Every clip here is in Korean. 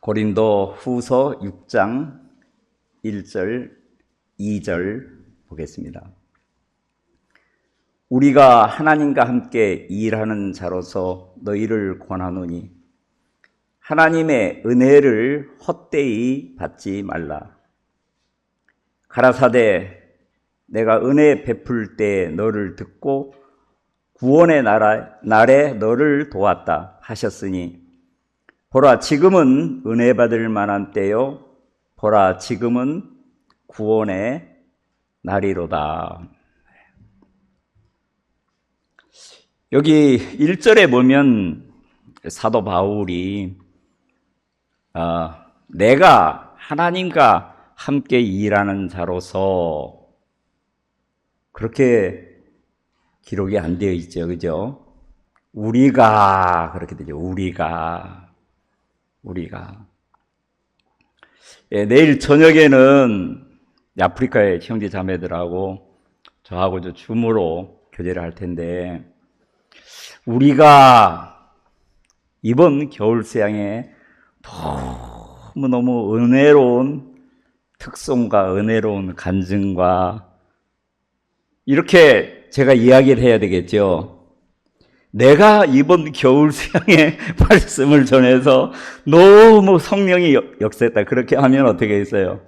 고린도 후서 6장 1절, 2절 보겠습니다. 우리가 하나님과 함께 일하는 자로서 너희를 권하노니 하나님의 은혜를 헛되이 받지 말라. 가라사대 내가 은혜 베풀 때 너를 듣고 구원의 날에 너를 도왔다 하셨으니 보라 지금은 은혜 받을 만한 때요 보라 지금은 구원의 날이로다. 여기 1절에 보면 사도 바울이 내가 하나님과 함께 일하는 자로서 그렇게 기록이 안 되어 있죠. 그죠? 우리가 그렇게 되죠. 우리가. 내일 저녁에는 아프리카의 형제 자매들하고 저하고 줌으로 교제를 할 텐데 우리가 이번 겨울 수양에 너무너무 은혜로운 특송과 은혜로운 간증과 이렇게 제가 이야기를 해야 되겠죠. 내가 이번 겨울 수양에 말씀을 전해서 너무 성령이 역사했다. 그렇게 하면 어떻게 했어요?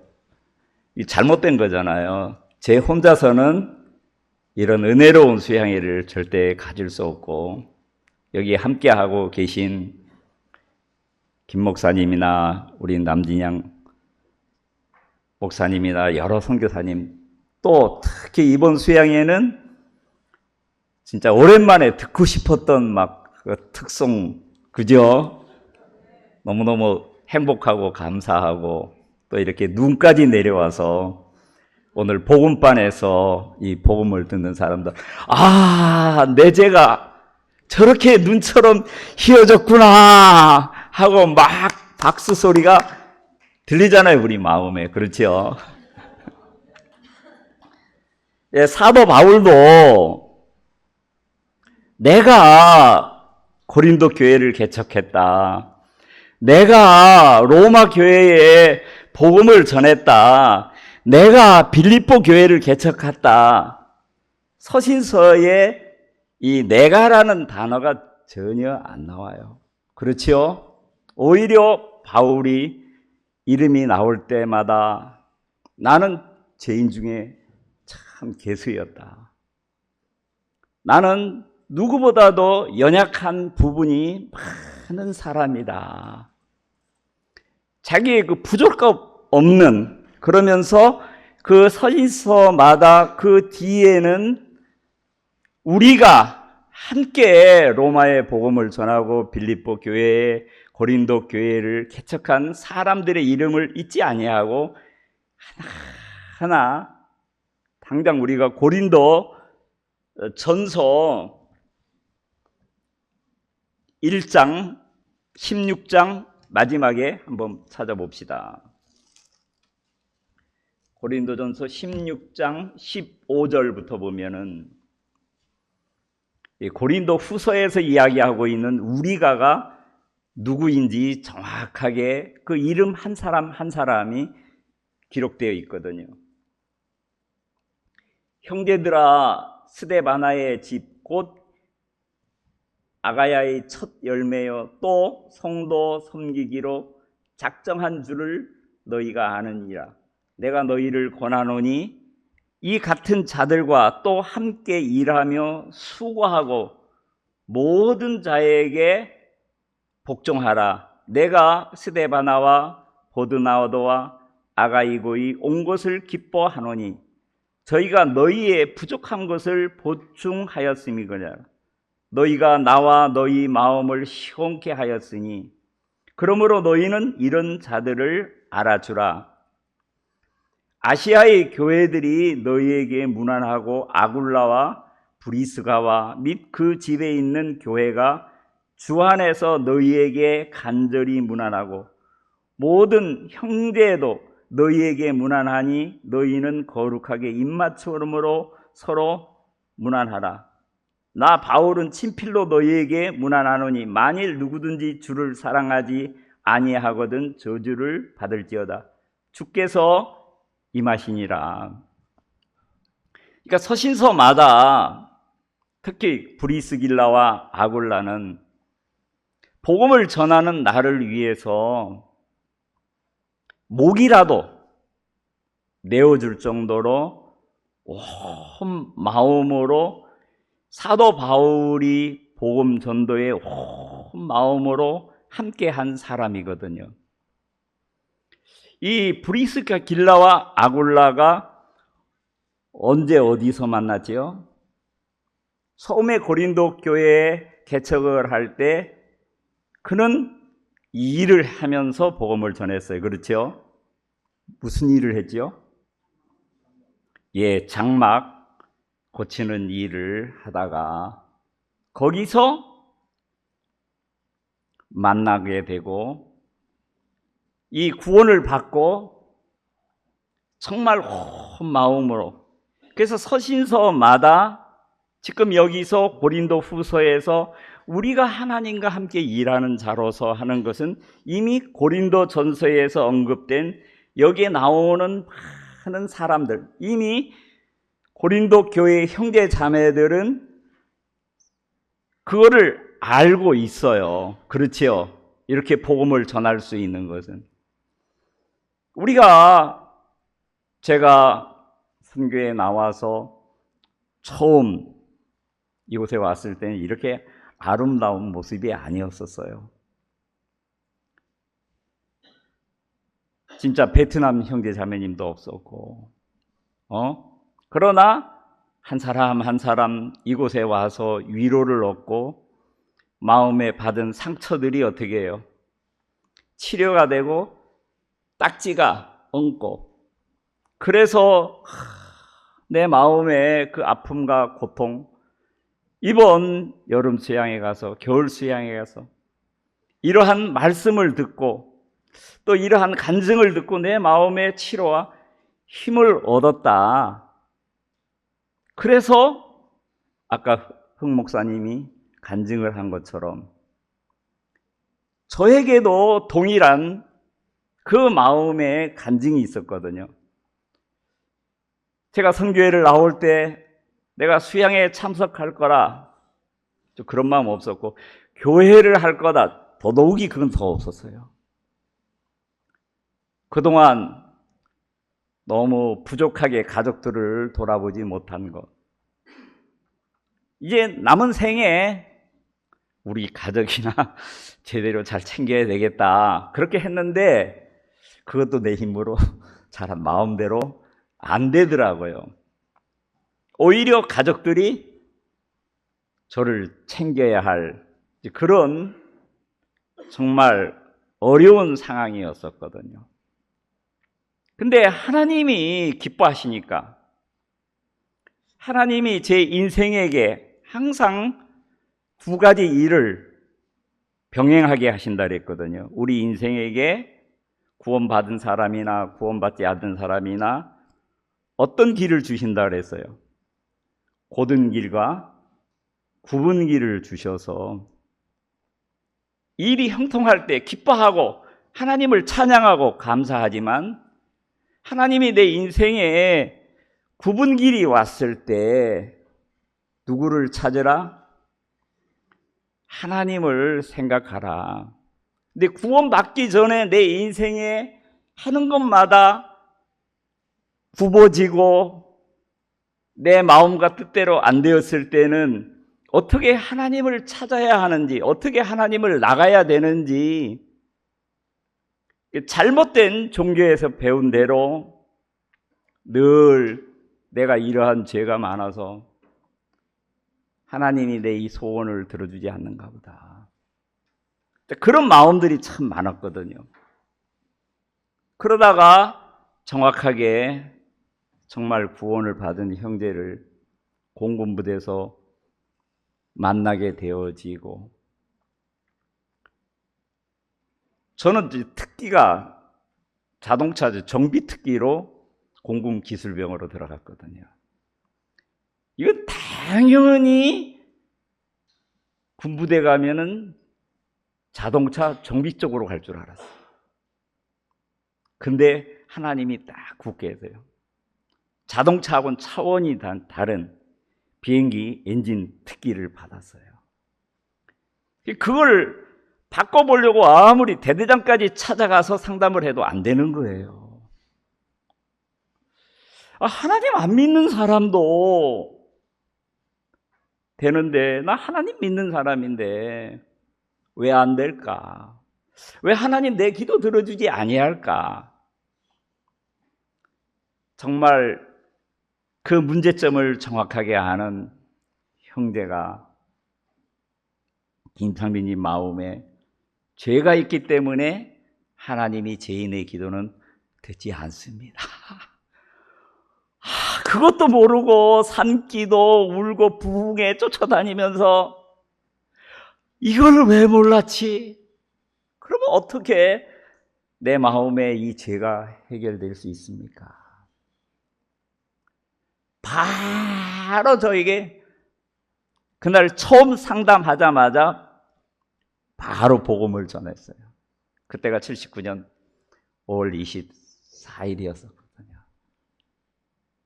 잘못된 거잖아요. 제 혼자서는 이런 은혜로운 수양회를 절대 가질 수 없고 여기 함께하고 계신 김 목사님이나 우리 남진양 목사님이나 여러 선교사님 또 특히 이번 수양회는 진짜 오랜만에 듣고 싶었던 그 특송, 그죠? 너무너무 행복하고 감사하고 또 이렇게 눈까지 내려와서 오늘 복음반에서 이 복음을 듣는 사람들, 내 죄가 저렇게 눈처럼 희어졌구나 하고 막 박수 소리가 들리잖아요, 우리 마음에. 그렇죠? 사도 바울도 내가 고린도 교회를 개척했다. 내가 로마 교회에 복음을 전했다. 내가 빌립보 교회를 개척했다. 서신서에 이 내가라는 단어가 전혀 안 나와요. 그렇지요? 오히려 바울이 이름이 나올 때마다 나는 죄인 중에 참 괴수였다. 나는 누구보다도 연약한 부분이 많은 사람이다. 자기의 그 부족함 없는, 그러면서 그 서신서마다 그 뒤에는 우리가 함께 로마의 복음을 전하고 빌립보 교회에 고린도 교회를 개척한 사람들의 이름을 잊지 아니하고 하나하나 당장 우리가 고린도 전서 1장 16장 마지막에 한번 찾아봅시다. 고린도전서 16장 15절부터 보면은 고린도 후서에서 이야기하고 있는 우리가가 누구인지 정확하게 그 이름 한 사람 한 사람이 기록되어 있거든요. 형제들아 스데바나의 집 곧 아가야의 첫 열매여 또 성도 섬기기로 작정한 줄을 너희가 아느니라. 내가 너희를 권하노니 이 같은 자들과 또 함께 일하며 수고하고 모든 자에게 복종하라. 내가 스데바나와 보드나오도와 아가이고에 온 것을 기뻐하노니 저희가 너희의 부족한 것을 보충하였음이거니와 너희가 나와 너희 마음을 시원케 하였으니 그러므로 너희는 이런 자들을 알아주라. 아시아의 교회들이 너희에게 문안하고 아굴라와 브리스가와 및 그 집에 있는 교회가 주 안에서 너희에게 간절히 문안하고 모든 형제도 너희에게 문안하니 너희는 거룩하게 입맞춤으로 서로 문안하라. 나 바울은 친필로 너희에게 문안하노니 만일 누구든지 주를 사랑하지 아니하거든 저주를 받을지어다. 주께서 임하시니라. 그러니까 서신서마다 특히 브리스길라와 아굴라는 복음을 전하는 나를 위해서 목이라도 내어줄 정도로 온 마음으로 사도 바울이 복음 전도에 온 마음으로 함께한 사람이거든요. 이 브리스길라와 아굴라가 언제 어디서 만났지요? 처음에 고린도 교회에 개척을 할 때 그는 이 일을 하면서 복음을 전했어요. 그렇죠? 무슨 일을 했지요? 예, 장막 고치는 일을 하다가 거기서 만나게 되고 이 구원을 받고 정말 온 마음으로, 그래서 서신서마다 지금 여기서 고린도 후서에서 우리가 하나님과 함께 일하는 자로서 하는 것은 이미 고린도 전서에서 언급된 여기에 나오는 많은 사람들, 이미 고린도 교회의 형제 자매들은 그거를 알고 있어요. 그렇지요? 이렇게 복음을 전할 수 있는 것은. 제가 선교에 나와서 처음 이곳에 왔을 때는 이렇게 아름다운 모습이 아니었었어요. 진짜 베트남 형제 자매님도 없었고, 그러나 한 사람 한 사람 이곳에 와서 위로를 얻고 마음에 받은 상처들이 어떻게 해요? 치료가 되고 딱지가 엉고, 그래서 내 마음의 그 아픔과 고통, 이번 여름 수양에 가서, 겨울 수양에 가서 이러한 말씀을 듣고 또 이러한 간증을 듣고 내 마음의 치료와 힘을 얻었다. 그래서 아까 흥 목사님이 간증을 한 것처럼 저에게도 동일한 그 마음의 간증이 있었거든요. 제가 선교회를 나올 때 내가 수양에 참석할 거라 그런 마음 없었고, 교회를 할 거다 더더욱이 그건 더 없었어요. 그동안 너무 부족하게 가족들을 돌아보지 못한 것, 이제 남은 생에 우리 가족이나 제대로 잘 챙겨야 되겠다 그렇게 했는데 그것도 내 힘으로 잘 마음대로 안 되더라고요. 오히려 가족들이 저를 챙겨야 할 그런 정말 어려운 상황이었었거든요. 근데 하나님이 기뻐하시니까, 하나님이 제 인생에게 항상 두 가지 일을 병행하게 하신다 그랬거든요. 우리 인생에게 구원받은 사람이나 구원받지 않은 사람이나 어떤 길을 주신다 그랬어요. 곧은 길과 굽은 길을 주셔서 일이 형통할 때 기뻐하고 하나님을 찬양하고 감사하지만, 하나님이 내 인생에 굽은 길이 왔을 때 누구를 찾으라? 하나님을 생각하라. 근데 구원받기 전에 내 인생에 하는 것마다 굽어지고 내 마음과 뜻대로 안 되었을 때는 어떻게 하나님을 찾아야 하는지, 어떻게 하나님을 나가야 되는지, 잘못된 종교에서 배운 대로 늘 내가 이러한 죄가 많아서 하나님이 내 이 소원을 들어주지 않는가 보다, 그런 마음들이 참 많았거든요. 그러다가 정확하게 정말 구원을 받은 형제를 공군부대에서 만나게 되어지고, 저는 특기가 자동차 정비 특기로 공군 기술병으로 들어갔거든요. 이건 당연히 군부대 가면은 자동차 정비 쪽으로 갈 줄 알았어요. 근데 하나님이 딱 굳게 해서요. 자동차하고는 차원이 다른 비행기 엔진 특기를 받았어요. 그걸 바꿔보려고 아무리 대대장까지 찾아가서 상담을 해도 안 되는 거예요. 하나님 안 믿는 사람도 되는데, 나 하나님 믿는 사람인데 왜 안 될까? 왜 하나님 내 기도 들어주지 아니할까? 정말 그 문제점을 정확하게 아는 형제가 김창빈님 마음에 죄가 있기 때문에 하나님이 죄인의 기도는 듣지 않습니다. 그것도 모르고 산기도 울고 부흥에 쫓아다니면서 이걸 왜 몰랐지? 그러면 어떻게 내 마음에 이 죄가 해결될 수 있습니까? 바로 저에게 그날 처음 상담하자마자 바로 복음을 전했어요. 그때가 79년 5월 24일이었거든요.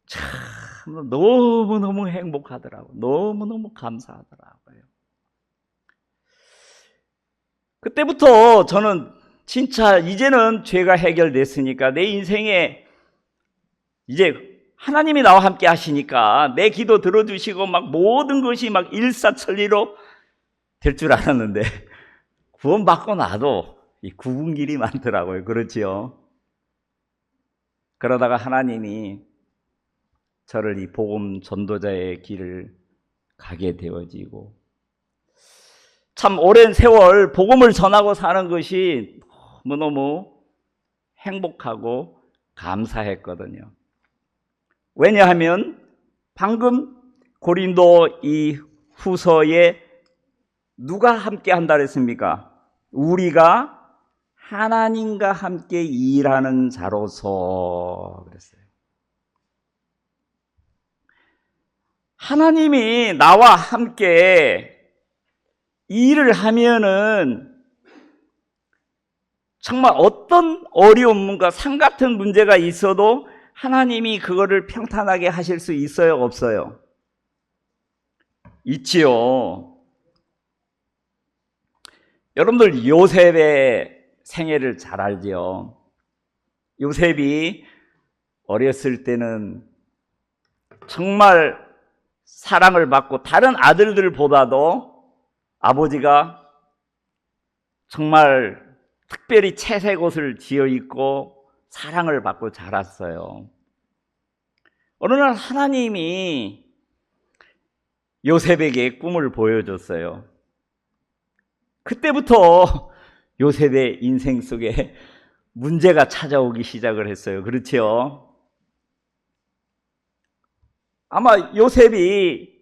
참 너무너무 행복하더라고요. 너무너무 감사하더라고요. 그때부터 저는 진짜 이제는 죄가 해결됐으니까 내 인생에 이제 하나님이 나와 함께 하시니까 내 기도 들어주시고 막 모든 것이 막 일사천리로 될 줄 알았는데 구원받고 나도 이 굽은 길이 많더라고요. 그렇지요? 그러다가 하나님이 저를 이 복음 전도자의 길을 가게 되어지고, 참 오랜 세월 복음을 전하고 사는 것이 너무너무 행복하고 감사했거든요. 왜냐하면 방금 고린도 이 후서에 누가 함께 한다 그랬습니까? 우리가 하나님과 함께 일하는 자로서 그랬어요. 하나님이 나와 함께 일을 하면은 정말 어떤 어려움과 상 같은 문제가 있어도 하나님이 그거를 평탄하게 하실 수 있어요, 없어요? 있지요. 여러분들 요셉의 생애를 잘 알죠? 요셉이 어렸을 때는 정말 사랑을 받고 다른 아들들보다도 아버지가 정말 특별히 채색 옷을 지어 입고 사랑을 받고 자랐어요. 어느 날 하나님이 요셉에게 꿈을 보여줬어요. 그때부터 요셉의 인생 속에 문제가 찾아오기 시작을 했어요. 그렇죠? 아마 요셉이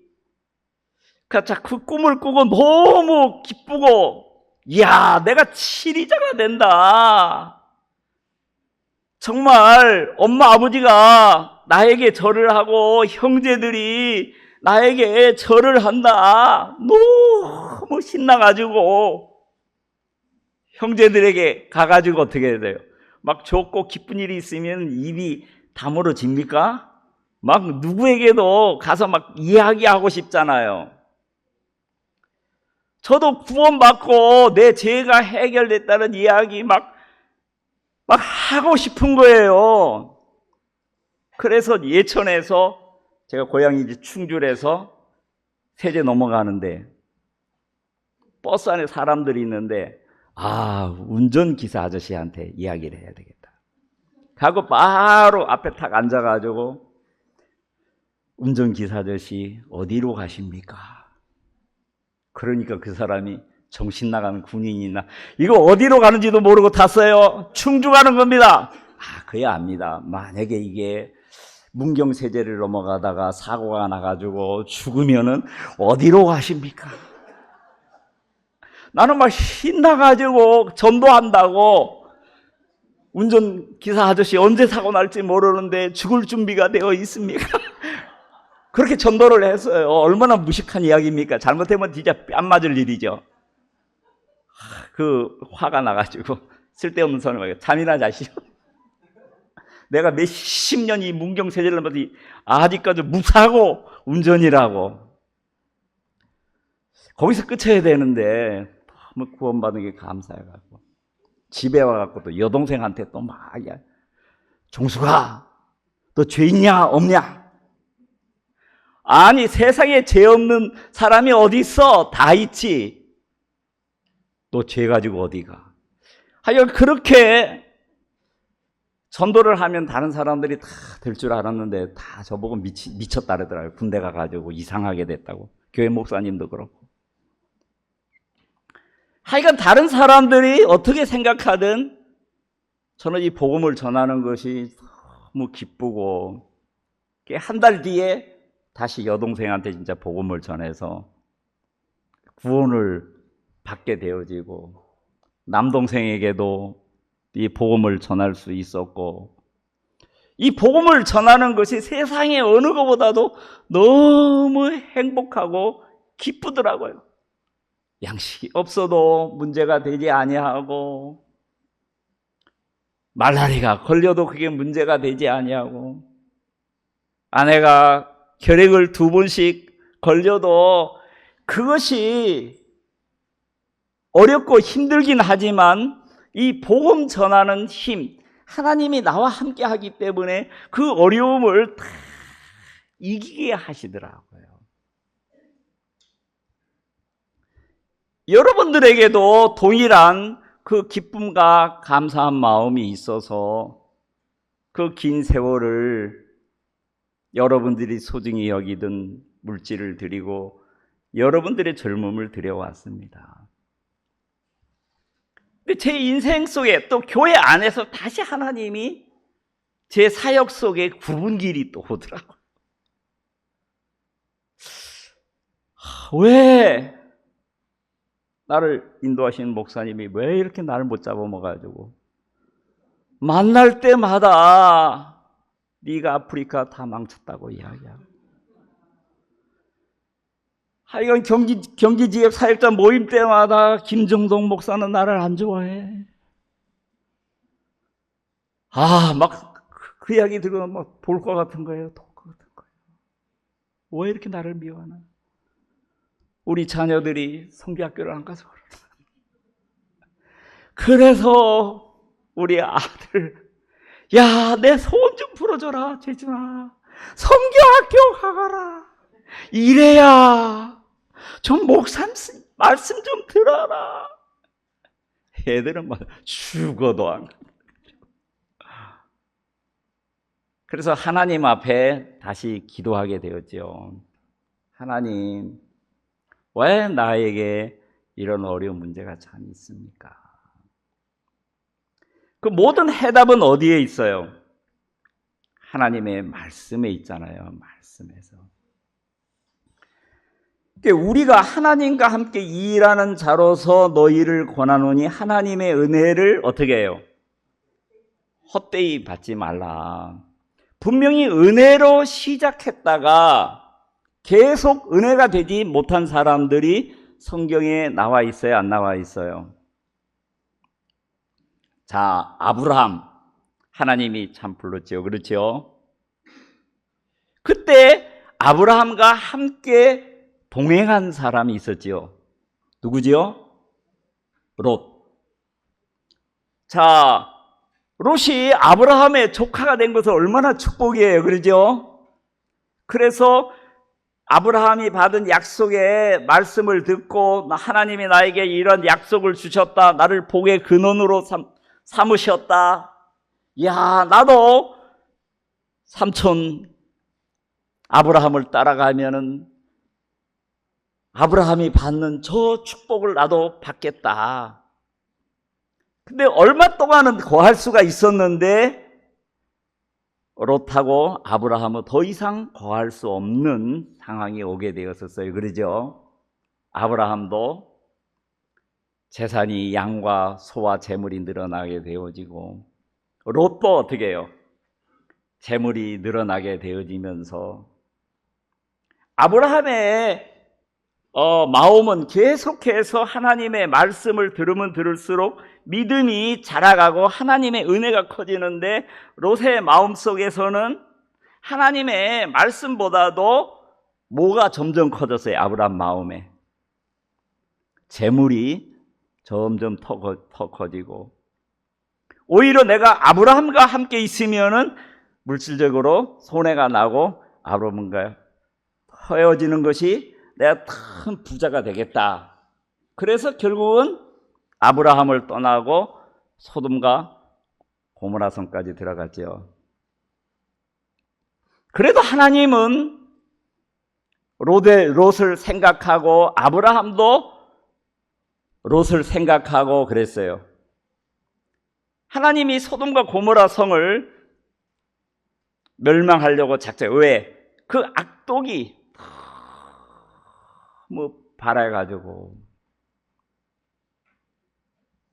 그 꿈을 꾸고 너무 기쁘고, 이야, 내가 치리자가 된다. 정말 엄마 아버지가 나에게 절을 하고 형제들이 나에게 절을 한다. 너무 신나가지고 형제들에게 가가지고 어떻게 돼요? 막 좋고 기쁜 일이 있으면 입이 다물어집니까? 막 누구에게도 가서 막 이야기하고 싶잖아요. 저도 구원받고 내 죄가 해결됐다는 이야기 막 하고 싶은 거예요. 그래서 예천에서, 제가 고향이 이제 충주에서 세제 넘어가는데 버스 안에 사람들이 있는데, 운전기사 아저씨한테 이야기를 해야 되겠다 하고 바로 앞에 탁 앉아가지고, 운전기사 아저씨 어디로 가십니까? 그러니까 그 사람이 정신 나가는 군인이나, 이거 어디로 가는지도 모르고 탔어요. 충주 가는 겁니다. 그야 압니다. 만약에 이게 문경세제를 넘어가다가 사고가 나가지고 죽으면은 어디로 가십니까? 나는 막 신나가지고 전도한다고, 운전기사 아저씨 언제 사고 날지 모르는데 죽을 준비가 되어 있습니까? 그렇게 전도를 했어요. 얼마나 무식한 이야기입니까? 잘못하면 진짜 뺨 맞을 일이죠. 그 화가 나가지고 쓸데없는 소리 막 잠이나 자시오. 내가 몇십 년 이 문경세제를 받이 아직까지 무사고 운전이라고. 거기서 끝쳐야 되는데 너무 구원받은 게 감사해가지고 집에 와갖고 또 여동생한테 또 막, 야, 종수가 너 죄 있냐 없냐? 아니 세상에 죄 없는 사람이 어디 있어? 다 있지. 너 죄 가지고 어디 가? 하여간 그렇게 전도를 하면 다른 사람들이 다 될 줄 알았는데 다 저보고 미쳤다 그러더라고요. 군대 가가지고 이상하게 됐다고. 교회 목사님도 그렇고. 하여간 다른 사람들이 어떻게 생각하든 저는 이 복음을 전하는 것이 너무 기쁘고, 한 달 뒤에 다시 여동생한테 진짜 복음을 전해서 구원을 받게 되어지고, 남동생에게도 이 복음을 전할 수 있었고, 이 복음을 전하는 것이 세상의 어느 것보다도 너무 행복하고 기쁘더라고요. 양식이 없어도 문제가 되지 아니하고, 말라리가 걸려도 그게 문제가 되지 아니하고, 아내가 혈액을 2번씩 걸려도 그것이 어렵고 힘들긴 하지만 이 복음 전하는 힘, 하나님이 나와 함께 하기 때문에 그 어려움을 다 이기게 하시더라고요. 여러분들에게도 동일한 그 기쁨과 감사한 마음이 있어서 그 긴 세월을 여러분들이 소중히 여기던 물질을 드리고 여러분들의 젊음을 드려왔습니다. 근데 제 인생 속에 또 교회 안에서 다시 하나님이 제 사역 속에 구분길이 또 오더라고요. 왜 나를 인도하시는 목사님이 왜 이렇게 나를 못 잡아먹어가지고 만날 때마다 네가 아프리카 다 망쳤다고 이야기하고, 하여간 경기 지역 사역자 모임 때마다 김정동 목사는 나를 안 좋아해. 막 그 이야기 들으면 막 돌과 같은 거예요. 돌과 같은 거예요. 왜 이렇게 나를 미워하나? 우리 자녀들이 성교학교를 안 가서 그러나. 그래서 우리 아들, 야, 내 소원 좀 풀어줘라, 재준아. 성교학교 가거라. 이래야 좀 목사님 말씀 좀 들어라. 애들은 막 죽어도 안. 그래서 하나님 앞에 다시 기도하게 되었죠. 하나님, 왜 나에게 이런 어려운 문제가 참 있습니까? 그 모든 해답은 어디에 있어요? 하나님의 말씀에 있잖아요. 말씀에서. 우리가 하나님과 함께 일하는 자로서 너희를 권하노니 하나님의 은혜를 어떻게 해요? 헛되이 받지 말라. 분명히 은혜로 시작했다가 계속 은혜가 되지 못한 사람들이 성경에 나와 있어요? 안 나와 있어요? 자, 아브라함 하나님이 참 불렀죠. 그렇죠? 그때 아브라함과 함께 동행한 사람이 있었지요. 누구지요? 롯. 자, 롯이 아브라함의 조카가 된 것은 얼마나 축복이에요. 그러죠? 그래서 아브라함이 받은 약속의 말씀을 듣고 하나님이 나에게 이런 약속을 주셨다. 나를 복의 근원으로 삼으셨다. 야, 나도 삼촌 아브라함을 따라가면은 아브라함이 받는 저 축복을 나도 받겠다. 근데 얼마 동안은 거할 수가 있었는데 롯하고 아브라함은 더 이상 거할 수 없는 상황이 오게 되었었어요. 그러죠? 아브라함도 재산이 양과 소와 재물이 늘어나게 되어지고, 롯도 어떻게 해요? 재물이 늘어나게 되어지면서 아브라함의 마음은 계속해서 하나님의 말씀을 들으면 들을수록 믿음이 자라가고 하나님의 은혜가 커지는데, 롯의 마음속에서는 하나님의 말씀보다도 뭐가 점점 커졌어요? 아브라함 마음에 재물이 점점 더 커지고, 오히려 내가 아브라함과 함께 있으면은 물질적으로 손해가 나고 아브라함과 헤어지는 것이 내가 큰 부자가 되겠다. 그래서 결국은 아브라함을 떠나고 소돔과 고모라 성까지 들어갔죠. 그래도 하나님은 롯을 생각하고 아브라함도 롯을 생각하고 그랬어요. 하나님이 소돔과 고모라 성을 멸망하려고 작정. 왜? 그 악독이 바라가지고.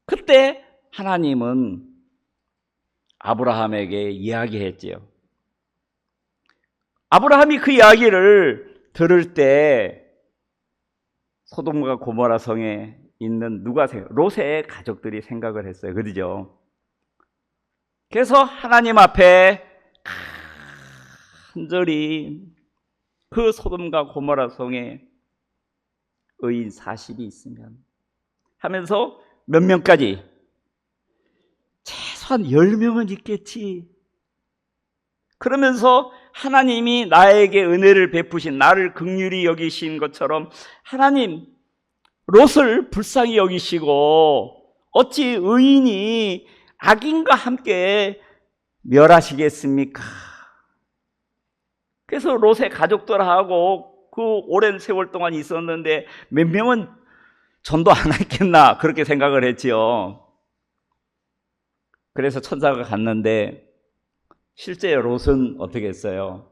그때 하나님은 아브라함에게 이야기했지요. 아브라함이 그 이야기를 들을 때 소돔과 고모라 성에 있는 롯의 가족들이 생각을 했어요. 그러죠? 그래서 하나님 앞에 간절히 그 소돔과 고모라 성에 의인 40이 있으면 하면서 몇 명까지? 최소한 10명은 있겠지. 그러면서 하나님이 나에게 은혜를 베푸신, 나를 긍휼히 여기신 것처럼 하나님 롯을 불쌍히 여기시고 어찌 의인이 악인과 함께 멸하시겠습니까? 그래서 롯의 가족들하고 그 오랜 세월 동안 있었는데 몇 명은 전도 안 했겠나 그렇게 생각을 했지요. 그래서 천사가 갔는데 실제 롯은 어떻게 했어요?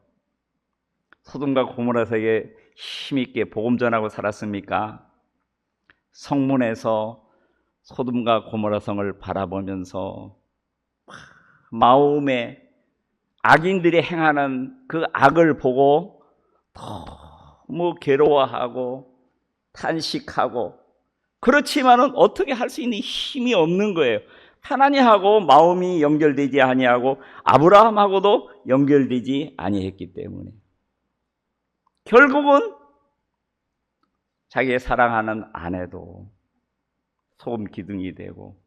소돔과 고모라성에 힘있게 복음 전하고 살았습니까? 성문에서 소돔과 고모라성을 바라보면서 마음에 악인들이 행하는 그 악을 보고 너무 괴로워하고 탄식하고, 그렇지만은 어떻게 할 수 있는 힘이 없는 거예요. 하나님하고 마음이 연결되지 아니하고 아브라함하고도 연결되지 아니했기 때문에 결국은 자기의 사랑하는 아내도 소금 기둥이 되고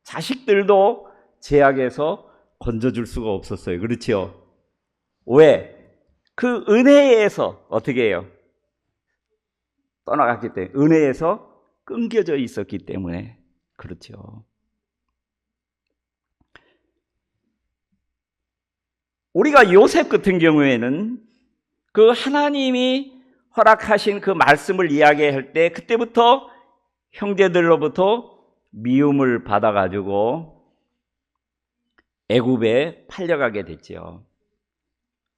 자식들도 제약에서 건져줄 수가 없었어요. 그렇지요? 왜? 그 은혜에서 어떻게 해요? 떠나갔기 때문에, 은혜에서 끊겨져 있었기 때문에. 그렇죠. 우리가 요셉 같은 경우에는 그 하나님이 허락하신 그 말씀을 이야기할 때 그때부터 형제들로부터 미움을 받아가지고 애굽에 팔려가게 됐죠.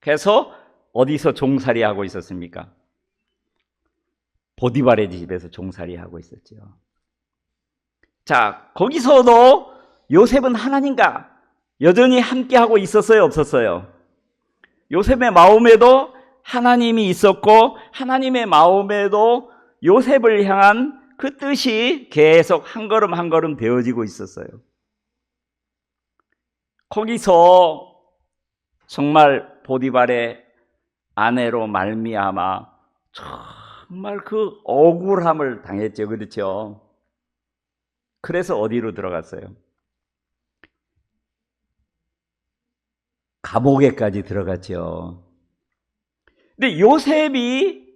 그래서 어디서 종살이하고 있었습니까? 보디발의 집에서 종살이하고 있었죠. 자, 거기서도 요셉은 하나님과 여전히 함께하고 있었어요, 없었어요? 요셉의 마음에도 하나님이 있었고 하나님의 마음에도 요셉을 향한 그 뜻이 계속 한 걸음 한 걸음 되어지고 있었어요. 거기서 정말 보디발의 아내로 말미암아 정말 그 억울함을 당했죠. 그렇죠? 그래서 어디로 들어갔어요? 감옥에까지 들어갔죠. 근데 요셉이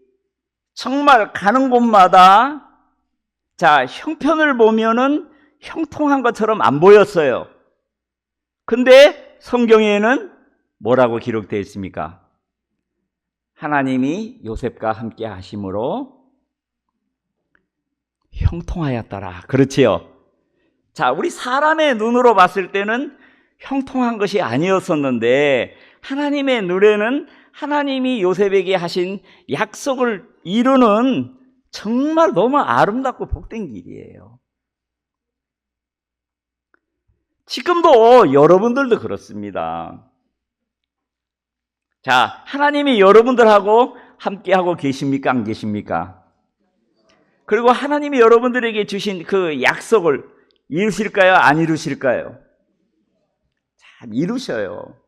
정말 가는 곳마다 자, 형편을 보면은 형통한 것처럼 안 보였어요. 근데 성경에는 뭐라고 기록되어 있습니까? 하나님이 요셉과 함께 하심으로 형통하였더라. 그렇지요? 자, 우리 사람의 눈으로 봤을 때는 형통한 것이 아니었었는데 하나님의 눈에는 하나님이 요셉에게 하신 약속을 이루는 정말 너무 아름답고 복된 길이에요. 지금도 여러분들도 그렇습니다. 자, 하나님이 여러분들하고 함께하고 계십니까? 안 계십니까? 그리고 하나님이 여러분들에게 주신 그 약속을 이루실까요? 안 이루실까요? 참 이루셔요.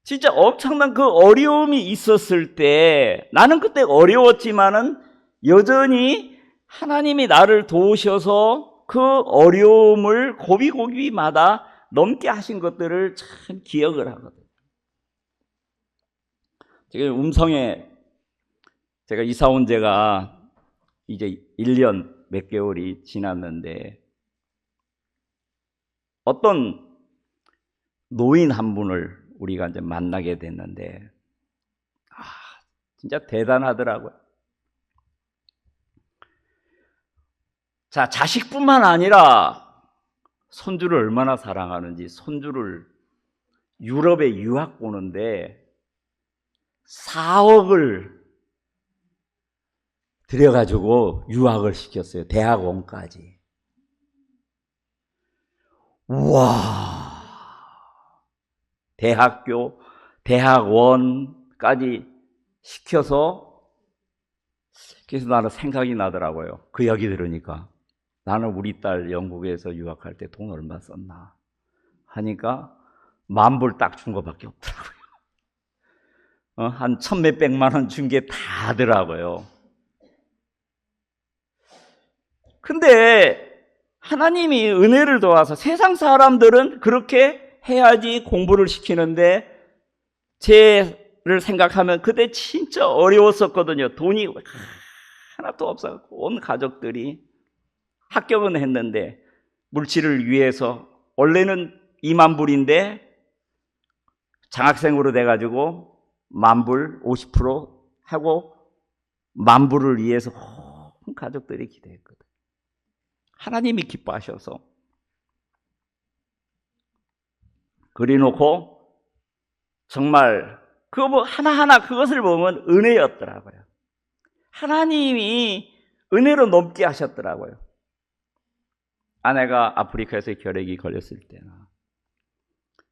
진짜 엄청난 그 어려움이 있었을 때 나는 그때 어려웠지만은 여전히 하나님이 나를 도우셔서 그 어려움을 고비고비마다 넘게 하신 것들을 참 기억을 하거든요. 지금 음성에 제가 이사 온 지가 이제 1년 몇 개월이 지났는데 어떤 노인 한 분을 우리가 이제 만나게 됐는데 진짜 대단하더라고요. 자, 자식뿐만 아니라 손주를 얼마나 사랑하는지 손주를 유럽에 유학 보는데 4억을 들여가지고 유학을 시켰어요. 대학원까지. 우와. 대학원까지 시켜서 그래서 나는 생각이 나더라고요. 그 이야기 들으니까. 나는 우리 딸 영국에서 유학할 때 돈 얼마 썼나 하니까 10,000불 딱 준 거밖에 없더라고요. 한 1,000몇백만 원 준 게 다더라고요. 근데 하나님이 은혜를 도와서 세상 사람들은 그렇게 해야지 공부를 시키는데 쟤를 생각하면 그때 진짜 어려웠었거든요. 돈이 하나도 없어갖고 온 가족들이 합격은 했는데 물질을 위해서 원래는 20,000불인데 장학생으로 돼가지고 10,000불 50% 하고 10,000불을 위해서 온 가족들이 기도했거든요. 하나님이 기뻐하셔서 그래놓고 정말 그거 뭐 하나하나 그것을 보면 은혜였더라고요. 하나님이 은혜로 넘게 하셨더라고요. 아내가 아프리카에서 결핵이 걸렸을 때나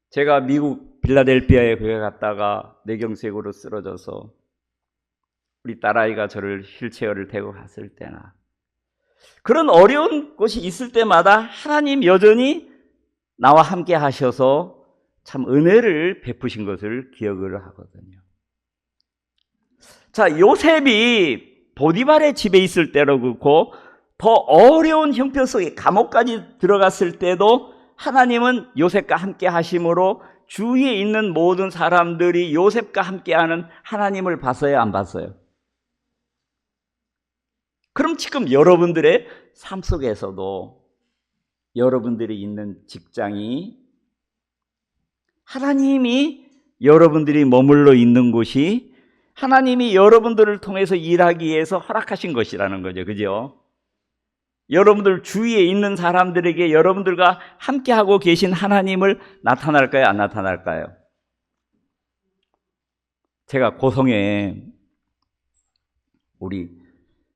제가 미국 필라델피아에 교회 갔다가 뇌경색으로 쓰러져서 우리 딸아이가 저를 휠체어를 대고 갔을 때나 그런 어려운 곳이 있을 때마다 하나님 여전히 나와 함께 하셔서 참 은혜를 베푸신 것을 기억을 하거든요. 자, 요셉이 보디발의 집에 있을 때로 그렇고 더 어려운 형편 속에 감옥까지 들어갔을 때도 하나님은 요셉과 함께 하심으로 주위에 있는 모든 사람들이 요셉과 함께하는 하나님을 봤어요, 안 봤어요? 그럼 지금 여러분들의 삶 속에서도 여러분들이 있는 직장이 하나님이 여러분들이 머물러 있는 곳이 하나님이 여러분들을 통해서 일하기 위해서 허락하신 것이라는 거죠. 그죠? 여러분들 주위에 있는 사람들에게 여러분들과 함께하고 계신 하나님을 나타날까요? 안 나타날까요? 제가 고성에 우리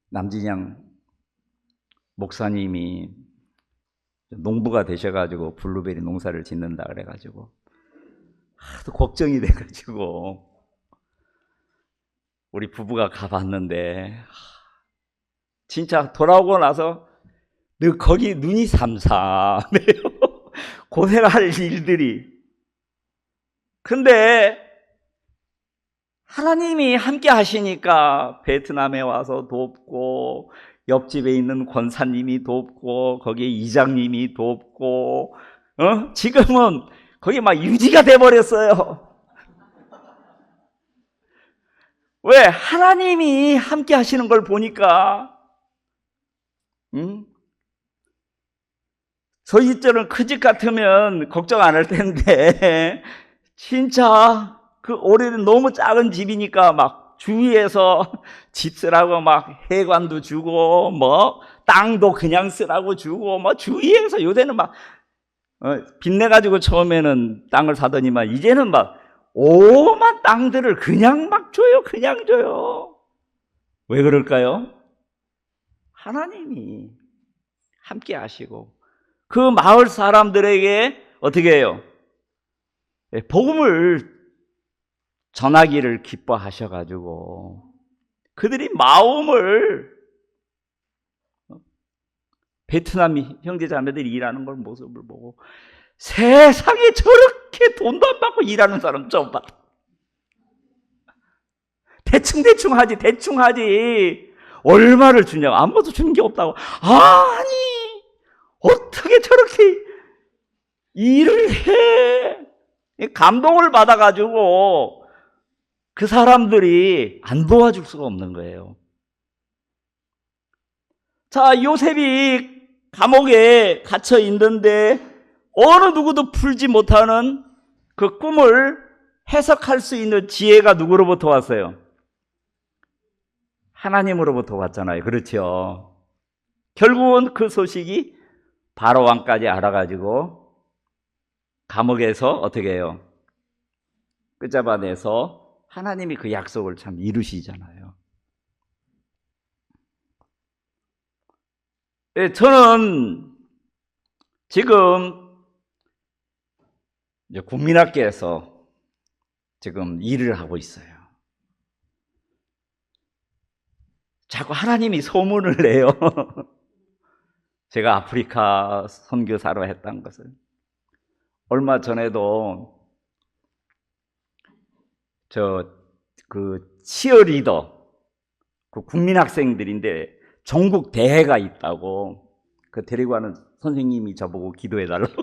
남진양 목사님이 농부가 되셔가지고 블루베리 농사를 짓는다 그래가지고 하도 걱정이 돼가지고 우리 부부가 가봤는데 진짜 돌아오고 나서 늘 거기 눈이 삼삼해요. 고생할 일들이. 근데 하나님이 함께 하시니까 베트남에 와서 돕고 옆집에 있는 권사님이 돕고 거기에 이장님이 돕고 지금은 거기 막 유지가 돼버렸어요. 왜? 하나님이 함께 하시는 걸 보니까 저희 집은 그 집 같으면 걱정 안 할 텐데 진짜 그 오래된 너무 작은 집이니까 막 주위에서 집 쓰라고 막 해관도 주고 뭐 땅도 그냥 쓰라고 주고 뭐 주위에서 요새는 막 빚내가지고 처음에는 땅을 사더니만 이제는 막 오만 땅들을 그냥 막 줘요. 그냥 줘요. 왜 그럴까요? 하나님이 함께 하시고 그 마을 사람들에게 어떻게 해요? 복음을 전하기를 기뻐하셔가지고 그들이 마음을 베트남 형제자매들이 일하는 걸 모습을 보고 세상에 저렇게 돈도 안 받고 일하는 사람 처음 봤다. 대충 하지. 얼마를 주냐고. 아무것도 주는 게 없다고. 아니, 어떻게 저렇게 일을 해? 감동을 받아가지고 그 사람들이 안 도와줄 수가 없는 거예요. 자, 요셉이 감옥에 갇혀 있는데 어느 누구도 풀지 못하는 그 꿈을 해석할 수 있는 지혜가 누구로부터 왔어요? 하나님으로부터 왔잖아요. 그렇죠? 결국은 그 소식이 바로 왕까지 알아가지고 감옥에서 어떻게 해요? 끝잡아내서 하나님이 그 약속을 참 이루시잖아요. 네, 저는 지금 이제 국민학교에서 지금 일을 하고 있어요. 자꾸 하나님이 소문을 내요. 제가 아프리카 선교사로 했던 것을. 얼마 전에도 그 치어리더, 그 국민학생들인데 전국 대회가 있다고 그 데리고 가는 선생님이 저보고 기도해달라고.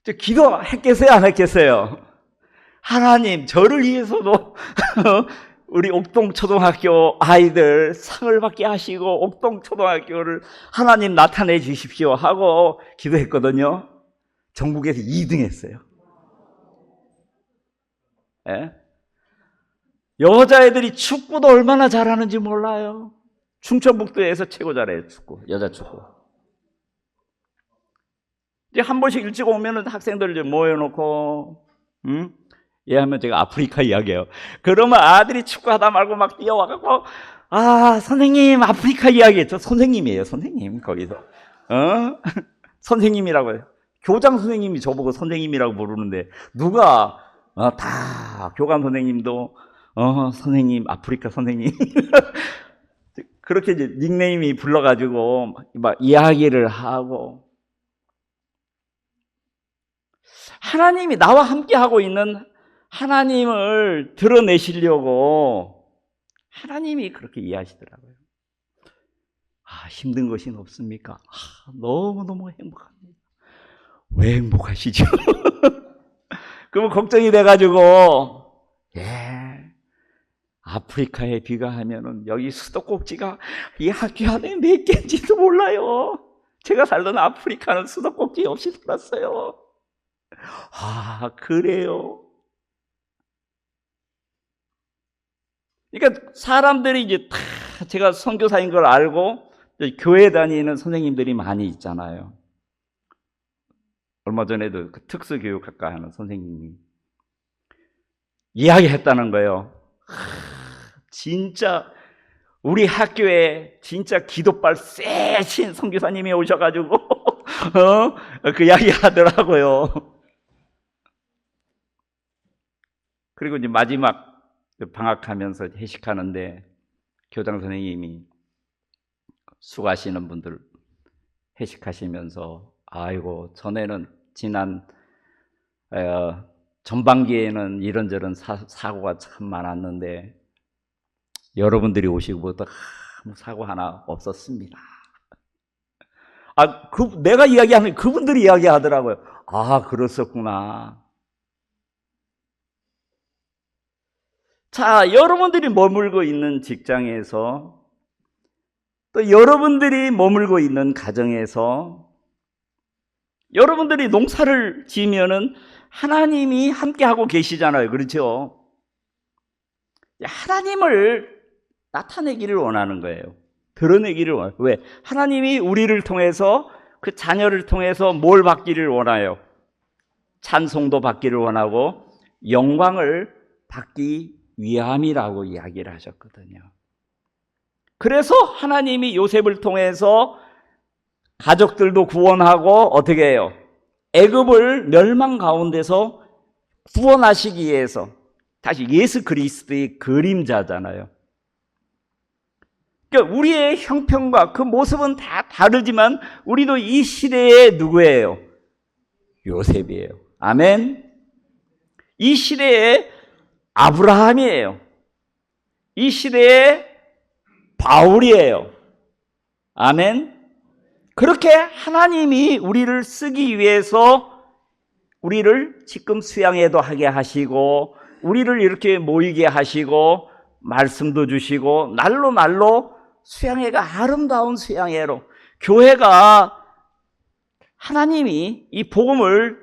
저 기도했겠어요? 안 했겠어요? 하나님, 저를 위해서도 우리 옥동초등학교 아이들 상을 받게 하시고 옥동초등학교를 하나님 나타내 주십시오 하고 기도했거든요. 전국에서 2등 했어요. 예? 여자애들이 축구도 얼마나 잘하는지 몰라요. 충청북도에서 최고 잘해요. 축구, 여자 축구. 이제 한 번씩 일찍 오면은 학생들 이제 모여놓고, 예 하면 제가 아프리카 이야기해요. 그러면 아들이 축구하다 말고 막 뛰어와갖고, 아, 선생님, 아프리카 이야기. 저 선생님이에요, 선생님, 거기서. 선생님이라고 해요. 교장 선생님이 저보고 선생님이라고 부르는데, 누가, 다, 교감 선생님도, 선생님, 아프리카 선생님. 그렇게 이제 닉네임이 불러가지고, 막 이야기를 하고, 하나님이 나와 함께 하고 있는 하나님을 드러내시려고 하나님이 그렇게 이해하시더라고요. 아, 힘든 것이 없습니까? 아, 너무너무 행복합니다. 왜 행복하시죠? 그러면 걱정이 돼가지고, 예, 아프리카에 비가 하면은 여기 수도꼭지가 이 학교 안에 몇 개인지도 몰라요. 제가 살던 아프리카는 수도꼭지 없이 살았어요. 아, 그래요? 그러니까 사람들이 이제 다 제가 선교사인 걸 알고 교회 다니는 선생님들이 많이 있잖아요. 얼마 전에도 그 특수교육학과 하는 선생님이 이야기했다는 거예요. 진짜 우리 학교에 진짜 기도발 세신 선교사님이 오셔가지고 그 이야기 하더라고요. 그리고 이제 마지막 방학하면서 회식하는데 교장 선생님이 수고하시는 분들 회식하시면서, 아이고, 전에는 지난 전반기에는 이런저런 사고가 참 많았는데 여러분들이 오시고부터 아무 사고 하나 없었습니다. 아, 내가 이야기하면 그분들이 이야기하더라고요. 아, 그랬었구나. 자, 여러분들이 머물고 있는 직장에서, 또 여러분들이 머물고 있는 가정에서, 여러분들이 농사를 지으면은 하나님이 함께하고 계시잖아요. 그렇죠? 하나님을 나타내기를 원하는 거예요. 드러내기를 원해요. 왜? 하나님이 우리를 통해서, 그 자녀를 통해서 뭘 받기를 원해요? 찬송도 받기를 원하고 영광을 받기 위함이라고 이야기를 하셨거든요. 그래서 하나님이 요셉을 통해서 가족들도 구원하고 어떻게 해요? 애굽을 멸망 가운데서 구원하시기 위해서, 다시 예수 그리스도의 그림자잖아요. 그러니까 우리의 형편과 그 모습은 다 다르지만 우리도 이 시대의 누구예요? 요셉이에요. 아멘. 이 시대의 아브라함이에요. 이 시대의 바울이에요. 아멘. 그렇게 하나님이 우리를 쓰기 위해서 우리를 지금 수양회도 하게 하시고 우리를 이렇게 모이게 하시고 말씀도 주시고 날로 날로 수양회가 아름다운 수양회로 교회가 하나님이 이 복음을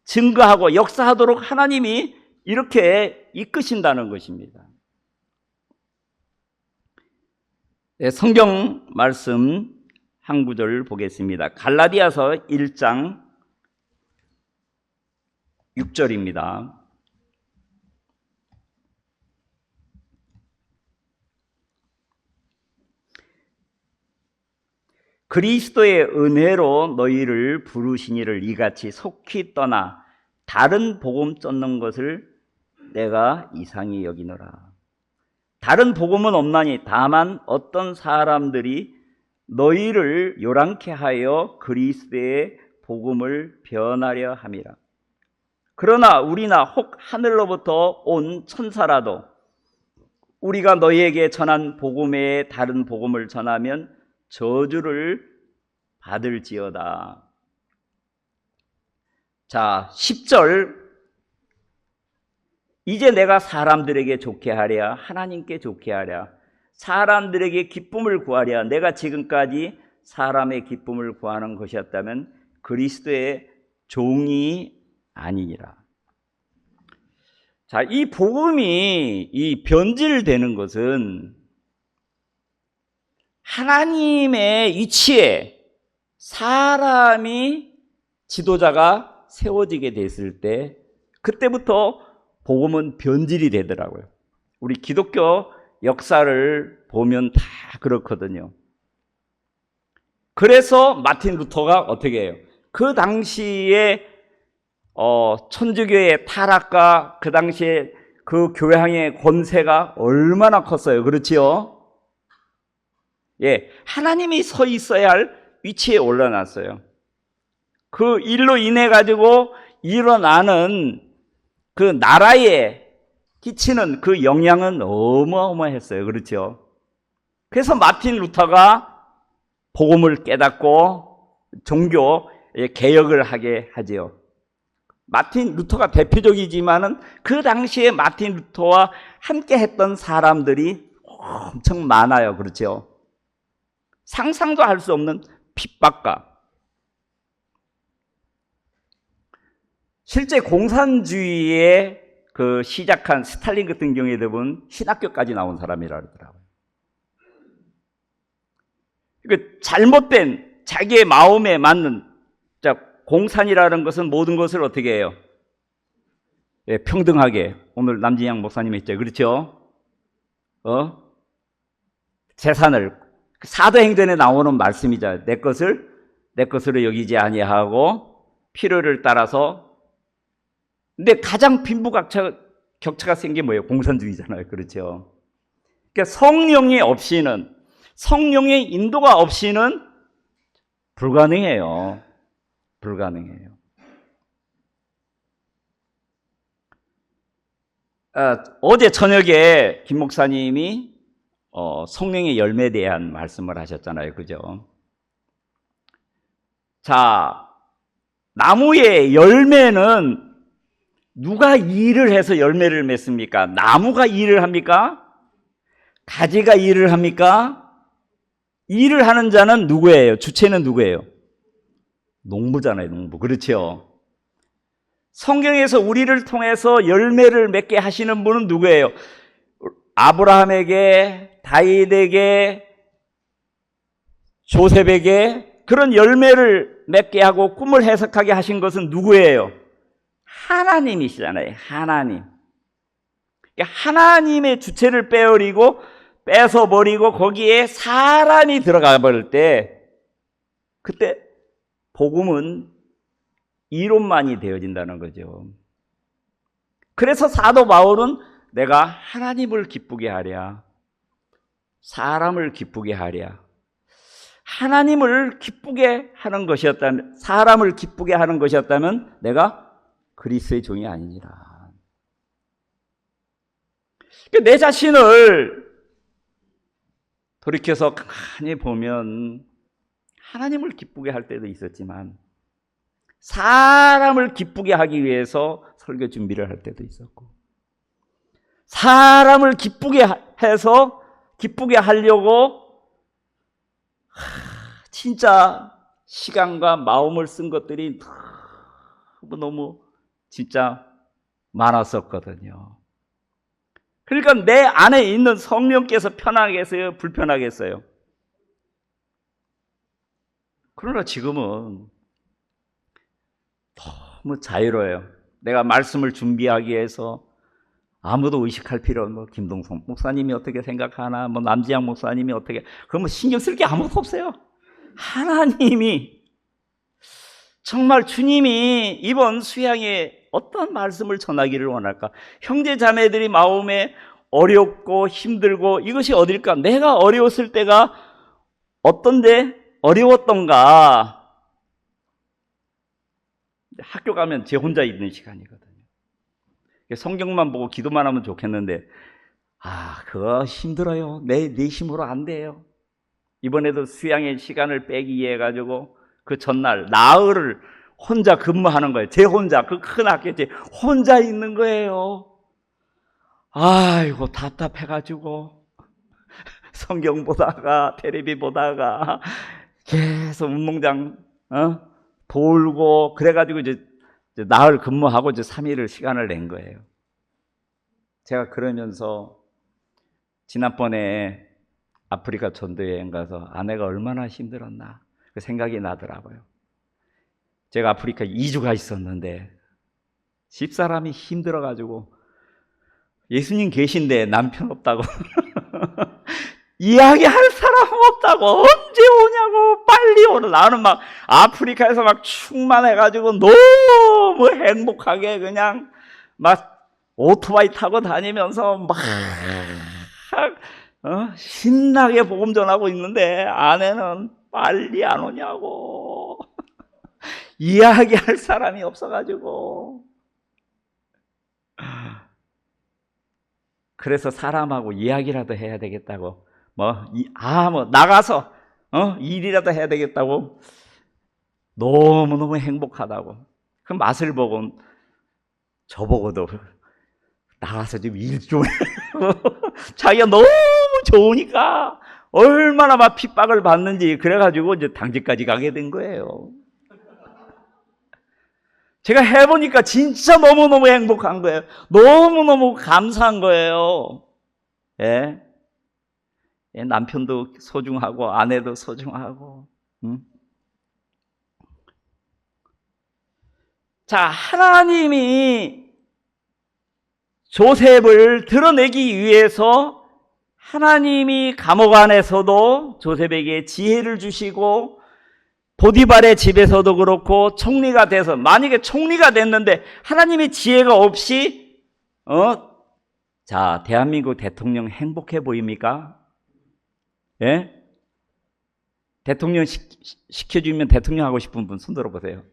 증거하고 역사하도록 하나님이 이렇게 이끄신다는 것입니다. 네, 성경 말씀 한 구절 보겠습니다. 갈라디아서 1장 6절입니다. 그리스도의 은혜로 너희를 부르시니를 이같이 속히 떠나 다른 복음 쫓는 것을 내가 이상히 여기노라. 다른 복음은 없나니 다만 어떤 사람들이 너희를 요란케 하여 그리스도의 복음을 변하려 함이라. 그러나 우리나 혹 하늘로부터 온 천사라도 우리가 너희에게 전한 복음 외에 다른 복음을 전하면 저주를 받을지어다. 자, 10절. 이제 내가 사람들에게 좋게 하랴 하나님께 좋게 하랴 사람들에게 기쁨을 구하랴 내가 지금까지 사람의 기쁨을 구하는 것이었다면 그리스도의 종이 아니니라. 자, 이 복음이 이 변질되는 것은 하나님의 위치에 사람이 지도자가 세워지게 됐을 때 그때부터 복음은 변질이 되더라고요. 우리 기독교 역사를 보면 다 그렇거든요. 그래서 마틴 루터가 어떻게 해요? 그 당시에 천주교의 타락과 그 당시에 그 교회의 권세가 얼마나 컸어요. 그렇지요? 예, 하나님이 서 있어야 할 위치에 올라놨어요. 그 일로 인해 가지고 일어나는 그 나라에 끼치는 그 영향은 어마어마했어요. 그렇죠? 그래서 마틴 루터가 복음을 깨닫고 종교 개혁을 하게 하지요. 마틴 루터가 대표적이지만은 그 당시에 마틴 루터와 함께 했던 사람들이 엄청 많아요. 그렇죠? 상상도 할 수 없는 핍박과 실제 공산주의에 그 시작한 스탈린 같은 경우에 보면 신학교까지 나온 사람이라 그러더라고요. 그러니까 잘못된 자기의 마음에 맞는 공산이라는 것은 모든 것을 어떻게 해요? 예, 평등하게. 오늘 남진양 목사님 했죠. 그렇죠? 재산을 사도행전에 나오는 말씀이죠. 내 것으로 여기지 아니하고 필요를 따라서. 근데 가장 빈부격차가 생긴 게 뭐예요? 공산주의잖아요. 그렇죠? 그러니까 성령이 없이는, 성령의 인도가 없이는 불가능해요. 불가능해요. 어제 저녁에 김 목사님이 성령의 열매에 대한 말씀을 하셨잖아요. 그죠? 자, 나무의 열매는 누가 일을 해서 열매를 맺습니까? 나무가 일을 합니까? 가지가 일을 합니까? 일을 하는 자는 누구예요? 주체는 누구예요? 농부잖아요. 농부. 그렇죠? 성경에서 우리를 통해서 열매를 맺게 하시는 분은 누구예요? 아브라함에게, 다윗에게, 조셉에게 그런 열매를 맺게 하고 꿈을 해석하게 하신 것은 누구예요? 하나님이시잖아요. 하나님. 하나님의 주체를 뺏어버리고 거기에 사람이 들어가 버릴 때 그때 복음은 이론만이 되어진다는 거죠. 그래서 사도 바울은 내가 하나님을 기쁘게 하랴. 사람을 기쁘게 하랴. 하나님을 기쁘게 하는 것이었다면, 사람을 기쁘게 하는 것이었다면 내가 그리스도의 종이 아니니라. 내 자신을 돌이켜서 가만히 보면 하나님을 기쁘게 할 때도 있었지만 사람을 기쁘게 하기 위해서 설교 준비를 할 때도 있었고, 사람을 기쁘게 해서 기쁘게 하려고 진짜 시간과 마음을 쓴 것들이 너무 진짜 많았었거든요. 그러니까 내 안에 있는 성령께서 편하겠어요? 불편하겠어요? 그러나 지금은 너무 자유로워요. 내가 말씀을 준비하기 위해서 아무도 의식할 필요 없고, 김동성 목사님이 어떻게 생각하나, 남지양 목사님이 어떻게, 그러면 신경 쓸 게 아무것도 없어요. 하나님이, 정말 주님이 이번 수양에 어떤 말씀을 전하기를 원할까? 형제 자매들이 마음에 어렵고 힘들고 이것이 어딜까? 내가 어려웠을 때가 어떤데 어려웠던가? 학교 가면 제 혼자 있는 시간이거든요. 성경만 보고 기도만 하면 좋겠는데, 그거 힘들어요. 내 힘으로 안 돼요. 이번에도 수양의 시간을 빼기 위해 가지고 그 전날 나흘을 혼자 근무하는 거예요. 제 혼자, 그 큰 학교에 혼자 있는 거예요. 아이고 답답해가지고 성경 보다가 텔레비 보다가 계속 운동장 돌고 그래가지고 이제 나흘 근무하고 이제 3일을 시간을 낸 거예요. 제가 그러면서 지난번에 아프리카 전도여행 가서 아내가 얼마나 힘들었나 그 생각이 나더라고요. 제가 아프리카 2주가 있었는데 집사람이 힘들어가지고 예수님 계신데 남편 없다고 이야기할 사람 없다고, 언제 오냐고, 빨리 오라. 나는 막 아프리카에서 막 충만해가지고 너무 행복하게 그냥 막 오토바이 타고 다니면서 막 신나게 복음 전하고 있는데 아내는 빨리 안 오냐고 이야기할 사람이 없어가지고, 그래서 사람하고 이야기라도 해야 되겠다고 나가서 일이라도 해야 되겠다고 너무너무 행복하다고 그 맛을 보고 저보고도 나가서 좀 일 좀 해. 자기가 너무 좋으니까 얼마나 막 핍박을 받는지 그래가지고 이제 당직까지 가게 된 거예요. 제가 해보니까 진짜 너무너무 행복한 거예요. 너무너무 감사한 거예요. 예. 남편도 소중하고 아내도 소중하고. 자, 하나님이 조셉을 드러내기 위해서 하나님이 감옥 안에서도 조셉에게 지혜를 주시고 보디발의 집에서도 그렇고 총리가 돼서, 만약에 총리가 됐는데 하나님의 지혜가 없이 자, 대한민국 대통령 행복해 보입니까? 예? 대통령 시켜주면 대통령 하고 싶은 분 손 들어보세요.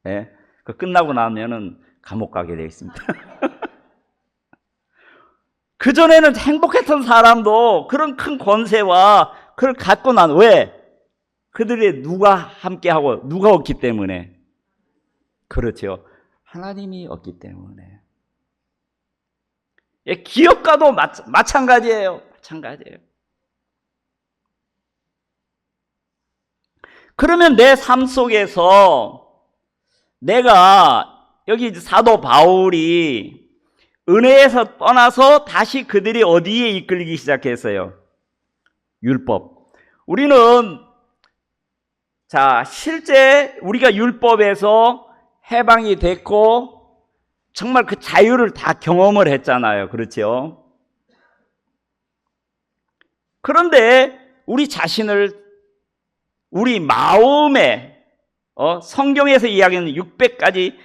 예? 그 끝나고 나면은 감옥 가게 되어 있습니다. 그전에는 행복했던 사람도 그런 큰 권세와 그걸 갖고 왜? 그들이 누가 함께하고 누가 없기 때문에. 그렇죠. 하나님이 없기 때문에. 예, 기업가도 마찬가지예요. 마찬가지예요. 그러면 내 삶 속에서 내가 여기 사도 바울이 은혜에서 떠나서 다시 그들이 어디에 이끌리기 시작했어요? 율법. 우리는 자, 실제 우리가 율법에서 해방이 됐고 정말 그 자유를 다 경험을 했잖아요. 그렇죠? 그런데 우리 자신을 우리 마음에 성경에서 이야기하는 600가지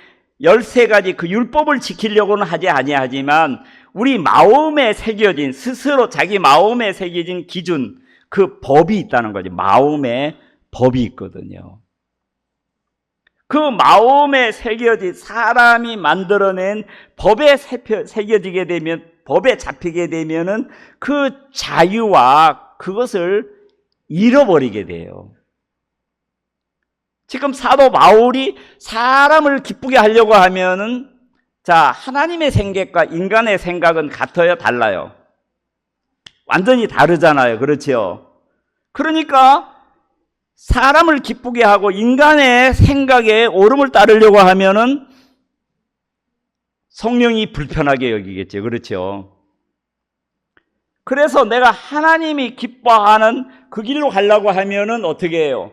13가지 그 율법을 지키려고는 하지 아니하지만 우리 마음에 새겨진, 스스로 자기 마음에 새겨진 기준, 그 법이 있다는 거죠. 마음에 법이 있거든요. 그 마음에 새겨진, 사람이 만들어낸 법에 새겨지게 되면, 법에 잡히게 되면은 그 자유와 그것을 잃어버리게 돼요. 지금 사도 바울이 사람을 기쁘게 하려고 하면은, 자, 하나님의 생각과 인간의 생각은 같아요? 달라요? 완전히 다르잖아요. 그렇죠? 그러니까 사람을 기쁘게 하고 인간의 생각에 옳음을 따르려고 하면은 성령이 불편하게 여기겠죠. 그렇죠? 그래서 내가 하나님이 기뻐하는 그 길로 가려고 하면은 어떻게 해요?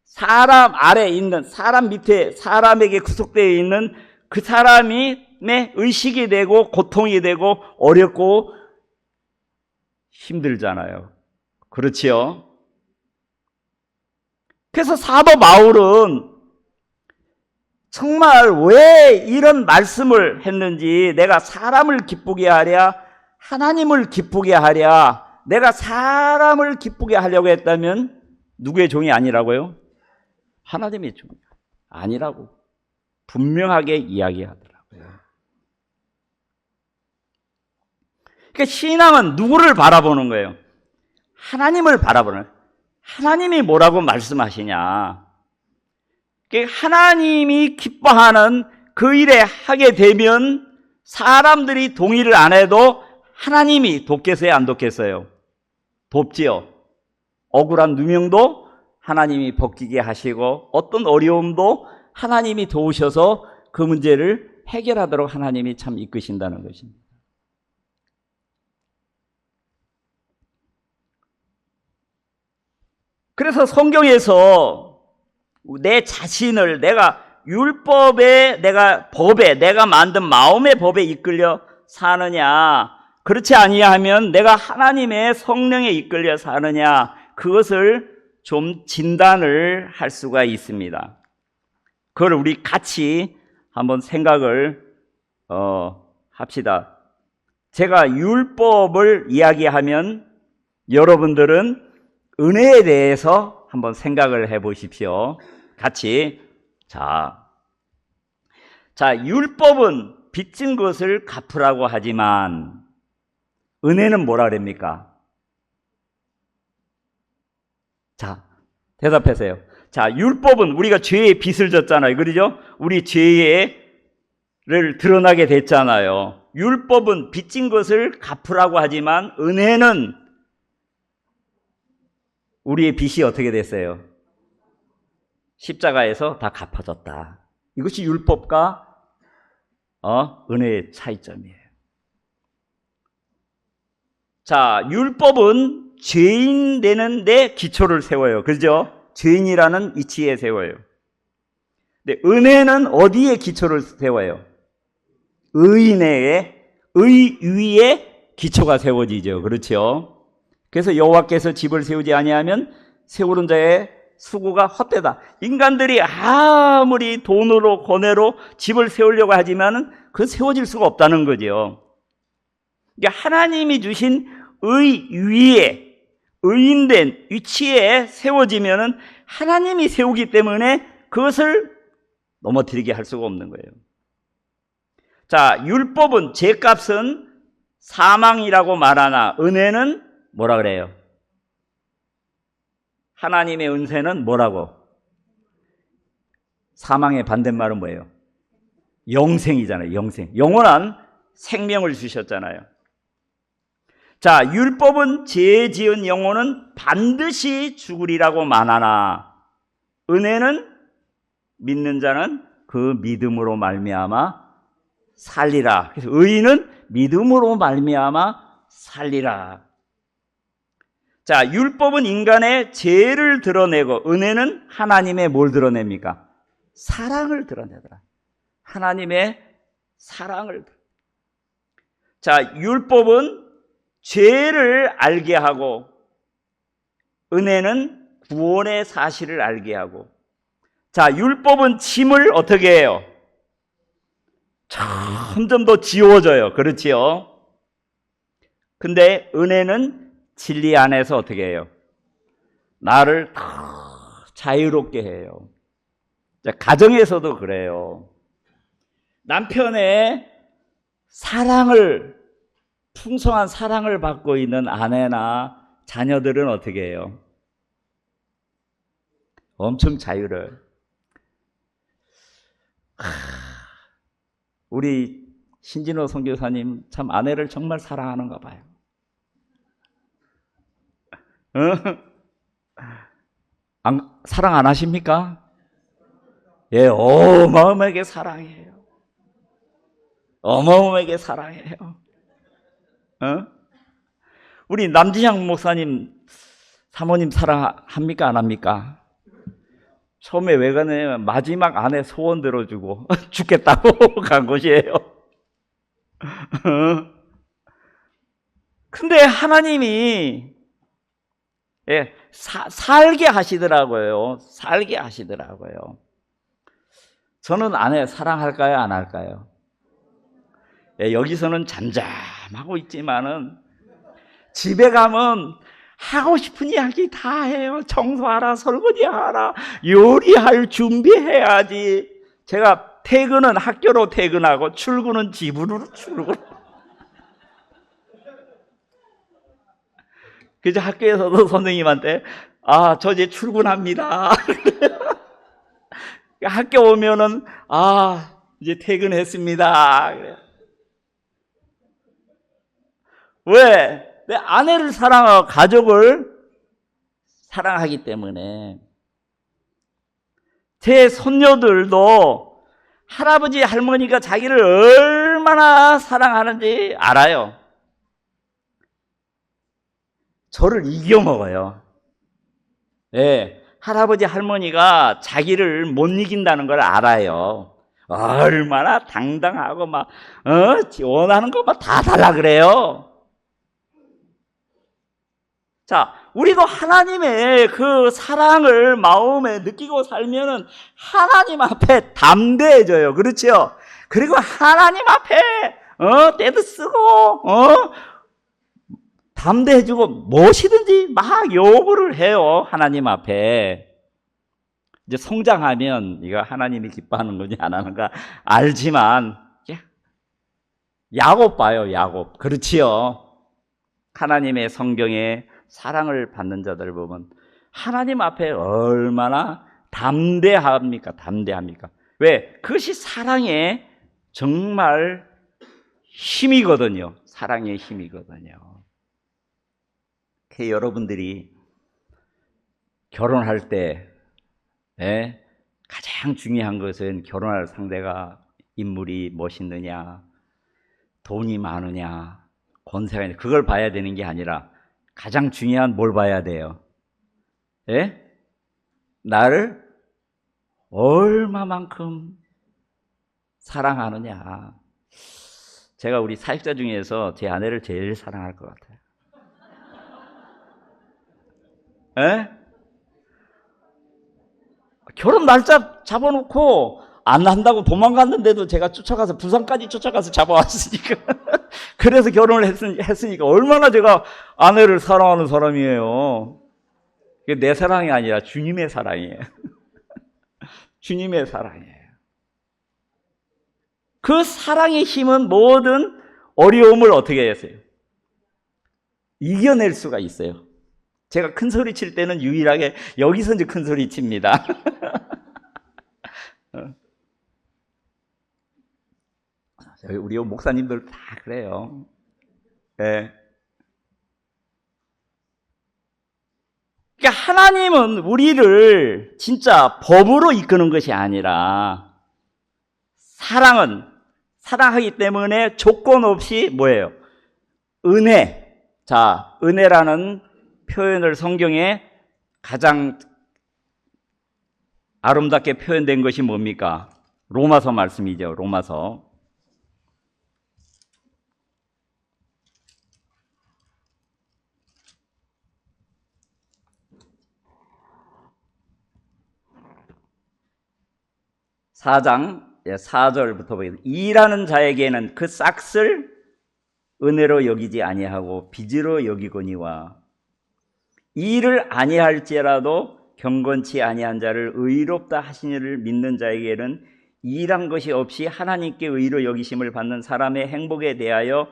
사람 아래 있는, 사람 밑에, 사람에게 구속되어 있는 그 사람이 의식이 되고 고통이 되고 어렵고 힘들잖아요. 그렇지요? 그래서 사도 바울은 정말 왜 이런 말씀을 했는지, 내가 사람을 기쁘게 하랴 하나님을 기쁘게 하랴, 내가 사람을 기쁘게 하려고 했다면 누구의 종이 아니라고요? 하나님의 종이 아니라고 분명하게 이야기하더라고요. 그러니까 신앙은 누구를 바라보는 거예요? 하나님을 바라보는 거예요. 하나님이 뭐라고 말씀하시냐? 하나님이 기뻐하는 그 일에 하게 되면 사람들이 동의를 안 해도 하나님이 돕겠어요, 안 돕겠어요? 돕지요. 억울한 누명도 하나님이 벗기게 하시고 어떤 어려움도 하나님이 도우셔서 그 문제를 해결하도록 하나님이 참 이끄신다는 것입니다. 그래서 성경에서 내 자신을 내가 율법에, 내가 법에, 내가 만든 마음의 법에 이끌려 사느냐, 그렇지 아니하면 내가 하나님의 성령에 이끌려 사느냐, 그것을 좀 진단을 할 수가 있습니다. 그걸 우리 같이 한번 생각을 합시다. 제가 율법을 이야기하면 여러분들은 은혜에 대해서 한번 생각을 해 보십시오. 같이. 자, 율법은 빚진 것을 갚으라고 하지만 은혜는 뭐라 그럽니까? 자, 대답하세요. 자, 율법은 우리가 죄의 빚을 졌잖아요. 그러죠? 우리 죄를 드러나게 됐잖아요. 율법은 빚진 것을 갚으라고 하지만 은혜는 우리의 빚이 어떻게 됐어요? 십자가에서 다 갚아졌다. 이것이 율법과 은혜의 차이점이에요. 자, 율법은 죄인 되는 데 기초를 세워요. 그죠? 죄인이라는 이치에 세워요. 근데 은혜는 어디에 기초를 세워요? 의인의 의 위에 기초가 세워지죠. 그렇죠? 그래서 여호와께서 집을 세우지 아니하면 세우는 자의 수고가 헛되다. 인간들이 아무리 돈으로 고뇌로 집을 세우려고 하지만은 그건 세워질 수가 없다는 거죠. 그러니까 하나님이 주신 의 위에, 의인된 위치에 세워지면은 하나님이 세우기 때문에 그것을 넘어뜨리게 할 수가 없는 거예요. 자, 율법은 죄값은 사망이라고 말하나 은혜는 뭐라 그래요? 하나님의 은혜는 뭐라고? 사망의 반대말은 뭐예요? 영생이잖아요. 영생. 영원한 생명을 주셨잖아요. 자, 율법은 죄 지은 영혼은 반드시 죽으리라고 말하나 은혜는 믿는 자는 그 믿음으로 말미암아 살리라. 그래서 의인은 믿음으로 말미암아 살리라. 자, 율법은 인간의 죄를 드러내고 은혜는 하나님의 뭘 드러냅니까? 사랑을 드러내더라. 하나님의 사랑을. 자, 율법은 죄를 알게 하고 은혜는 구원의 사실을 알게 하고. 자, 율법은 짐을 어떻게 해요? 점점 더 지워져요. 그렇지요? 근데 은혜는 진리 안에서 어떻게 해요? 나를 더 자유롭게 해요. 가정에서도 그래요. 남편의 사랑을, 풍성한 사랑을 받고 있는 아내나 자녀들은 어떻게 해요? 엄청 자유를. 우리 신진호 선교사님 참 아내를 정말 사랑하는가 봐요. 사랑 안 하십니까? 예, 어마어마하게 사랑해요. 어마어마하게 사랑해요. 우리 남진향 목사님 사모님 사랑합니까? 안 합니까? 처음에 외관에 마지막 아내 소원 들어주고 죽겠다고 간 곳이에요. 근데 하나님이 살게 하시더라고요. 살게 하시더라고요. 저는 아내 사랑할까요? 안 할까요? 여기서는 잠잠하고 있지만은 집에 가면 하고 싶은 이야기 다 해요. 청소하라, 설거지하라, 요리할 준비해야지. 제가 퇴근은 학교로 퇴근하고 출근은 집으로 출근. 그래서 학교에서도 선생님한테 저 이제 출근합니다. 학교 오면은 이제 퇴근했습니다. 왜? 내 아내를 사랑하고 가족을 사랑하기 때문에. 제 손녀들도 할아버지 할머니가 자기를 얼마나 사랑하는지 알아요. 저를 이겨먹어요. 할아버지 할머니가 자기를 못 이긴다는 걸 알아요. 얼마나 당당하고 막 원하는 거 막 다 달라 그래요. 자, 우리도 하나님의 그 사랑을 마음에 느끼고 살면은 하나님 앞에 담대해져요. 그렇죠? 그리고 하나님 앞에 때도 쓰고 담대해지고 무엇이든지 막 요구를 해요. 하나님 앞에. 이제 성장하면 이거 하나님이 기뻐하는 건지 안 하는가 알지만 야곱 봐요. 야곱. 그렇지요. 하나님의 성경에 사랑을 받는 자들 보면 하나님 앞에 얼마나 담대합니까? 담대합니까? 왜? 그것이 사랑의 정말 힘이거든요. 사랑의 힘이거든요. 여러분들이 결혼할 때 가장 중요한 것은 결혼할 상대가 인물이 멋있느냐, 돈이 많으냐, 권세가 있느냐, 그걸 봐야 되는 게 아니라 가장 중요한 뭘 봐야 돼요? 나를 얼마만큼 사랑하느냐. 제가 우리 사역자 중에서 제 아내를 제일 사랑할 것 같아요. 결혼 날짜 잡아놓고 안 한다고 도망갔는데도 제가 쫓아가서 부산까지 쫓아가서 잡아왔으니까 그래서 결혼을 했으니까 얼마나 제가 아내를 사랑하는 사람이에요. 이게 내 사랑이 아니라 주님의 사랑이에요. 주님의 사랑이에요. 그 사랑의 힘은 모든 어려움을 어떻게 했어요? 이겨낼 수가 있어요. 제가 큰 소리 칠 때는 유일하게 여기서 이제 큰 소리 칩니다. 우리 목사님들 다 그래요. 그러니까 하나님은 우리를 진짜 법으로 이끄는 것이 아니라 사랑하기 때문에 조건 없이 뭐예요? 은혜. 자, 은혜라는 표현을 성경에 가장 아름답게 표현된 것이 뭡니까? 로마서 말씀이죠. 로마서. (4장) 4절부터 보겠습니다. 일하는 자에게는 그 싹을 은혜로 여기지 아니하고 빚으로 여기거니와 일을 아니할지라도 경건치 아니한 자를 의롭다 하시니를 믿는 자에게는 일한 것이 없이 하나님께 의로 여기심을 받는 사람의 행복에 대하여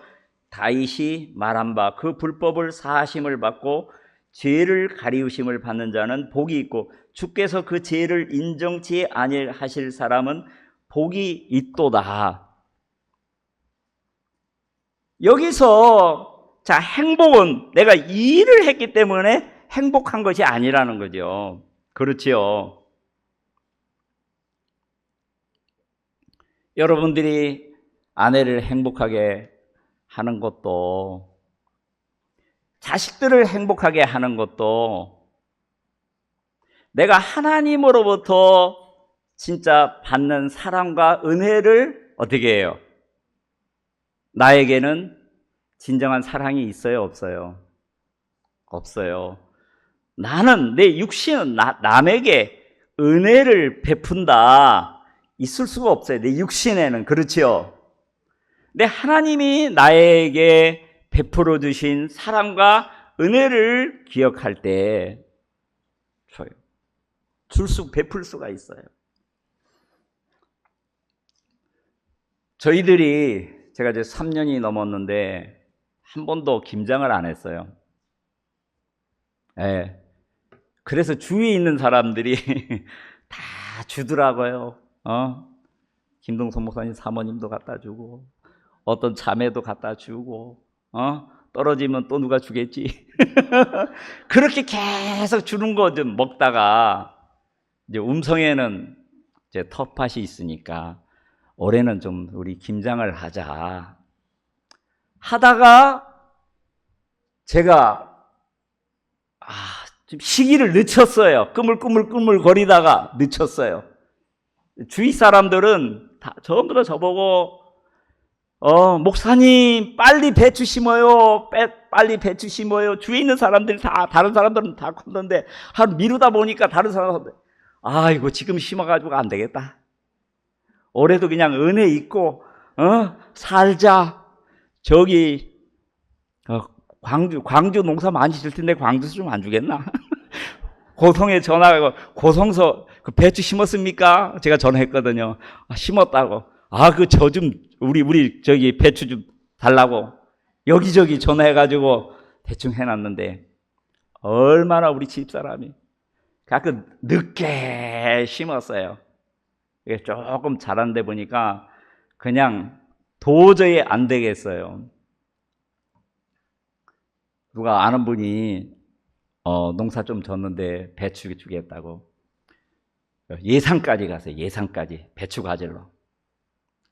다윗이 말한 바 그 불법을 사하심을 받고 죄를 가리우심을 받는 자는 복이 있고 주께서 그 죄를 인정치 아니하실 사람은 복이 있도다. 여기서 자, 행복은 내가 일을 했기 때문에 행복한 것이 아니라는 거죠. 그렇지요. 여러분들이 아내를 행복하게 하는 것도, 자식들을 행복하게 하는 것도 내가 하나님으로부터 진짜 받는 사랑과 은혜를 어떻게 해요? 나에게는 진정한 사랑이 있어요, 없어요? 없어요. 나는 내 육신은 남에게 은혜를 베푼다. 있을 수가 없어요. 내 육신에는. 그렇지요. 근데 하나님이 나에게 베풀어 주신 사랑과 은혜를 기억할 때 줘요. 베풀 수가 있어요. 저희들이 제가 이제 3년이 넘었는데 한 번도 김장을 안 했어요. 예. 그래서 주위에 있는 사람들이 다 주더라고요. 김동선 목사님 사모님도 갖다 주고, 어떤 자매도 갖다 주고, 떨어지면 또 누가 주겠지. 그렇게 계속 주는 거 좀 먹다가, 이제 음성에는 이제 텃밭이 있으니까, 올해는 좀 우리 김장을 하자. 하다가, 제가, 좀 시기를 늦췄어요. 꾸물꾸물 거리다가 늦췄어요. 주위 사람들은 다 전부 다 저보고 목사님 빨리 배추 심어요. 빨리 배추 심어요. 주위에 있는 사람들이 다, 다른 사람들은 다 컸는데 하루 미루다 보니까 다른 사람들, 이거 지금 심어가지고 안 되겠다. 올해도 그냥 은혜 있고 살자. 저기 광주 농사 많이 질 텐데 광주에서 좀 안 주겠나? 고성에 전화하고, 고성서 그 배추 심었습니까? 제가 전화했거든요. 심었다고. 저 좀 우리 저기 배추 좀 달라고 여기저기 전화해가지고 대충 해놨는데, 얼마나 우리 집사람이 가끔 늦게 심었어요. 이게 조금 자란 데 보니까 그냥 도저히 안 되겠어요. 누가 아는 분이 농사 좀 졌는데 배추 주겠다고 예산까지 갔어요. 예산까지 배추 가지러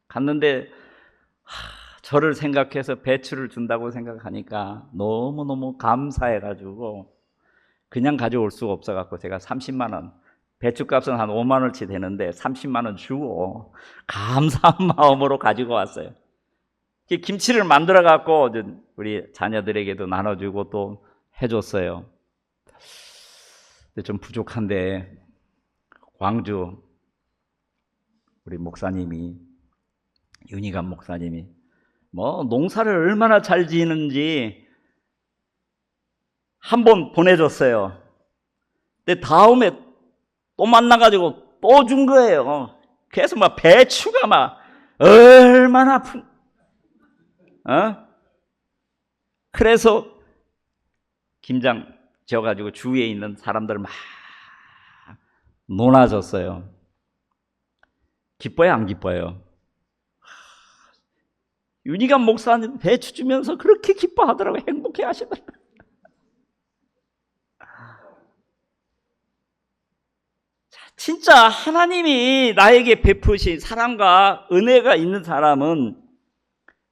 갔는데, 저를 생각해서 배추를 준다고 생각하니까 너무너무 감사해가지고 그냥 가져올 수가 없어갖고 제가 30만 원, 배추값은 한 5만 원치 되는데 30만 원 주고 감사한 마음으로 가지고 왔어요. 김치를 만들어갖고 우리 자녀들에게도 나눠주고 또 해줬어요. 근데 좀 부족한데, 광주 우리 목사님이, 윤희감 목사님이 농사를 얼마나 잘 지는지 한 번 보내줬어요. 근데 다음에 또 만나가지고 또 준 거예요. 그래서 배추가 얼마나 그래서 김장 지어가지고 주위에 있는 사람들 막 논아줬어요. 기뻐요, 안 기뻐요? 윤희감 목사님 배추 주면서 그렇게 기뻐하더라고요. 행복해 하시더라고요. 진짜 하나님이 나에게 베푸신 사랑과 은혜가 있는 사람은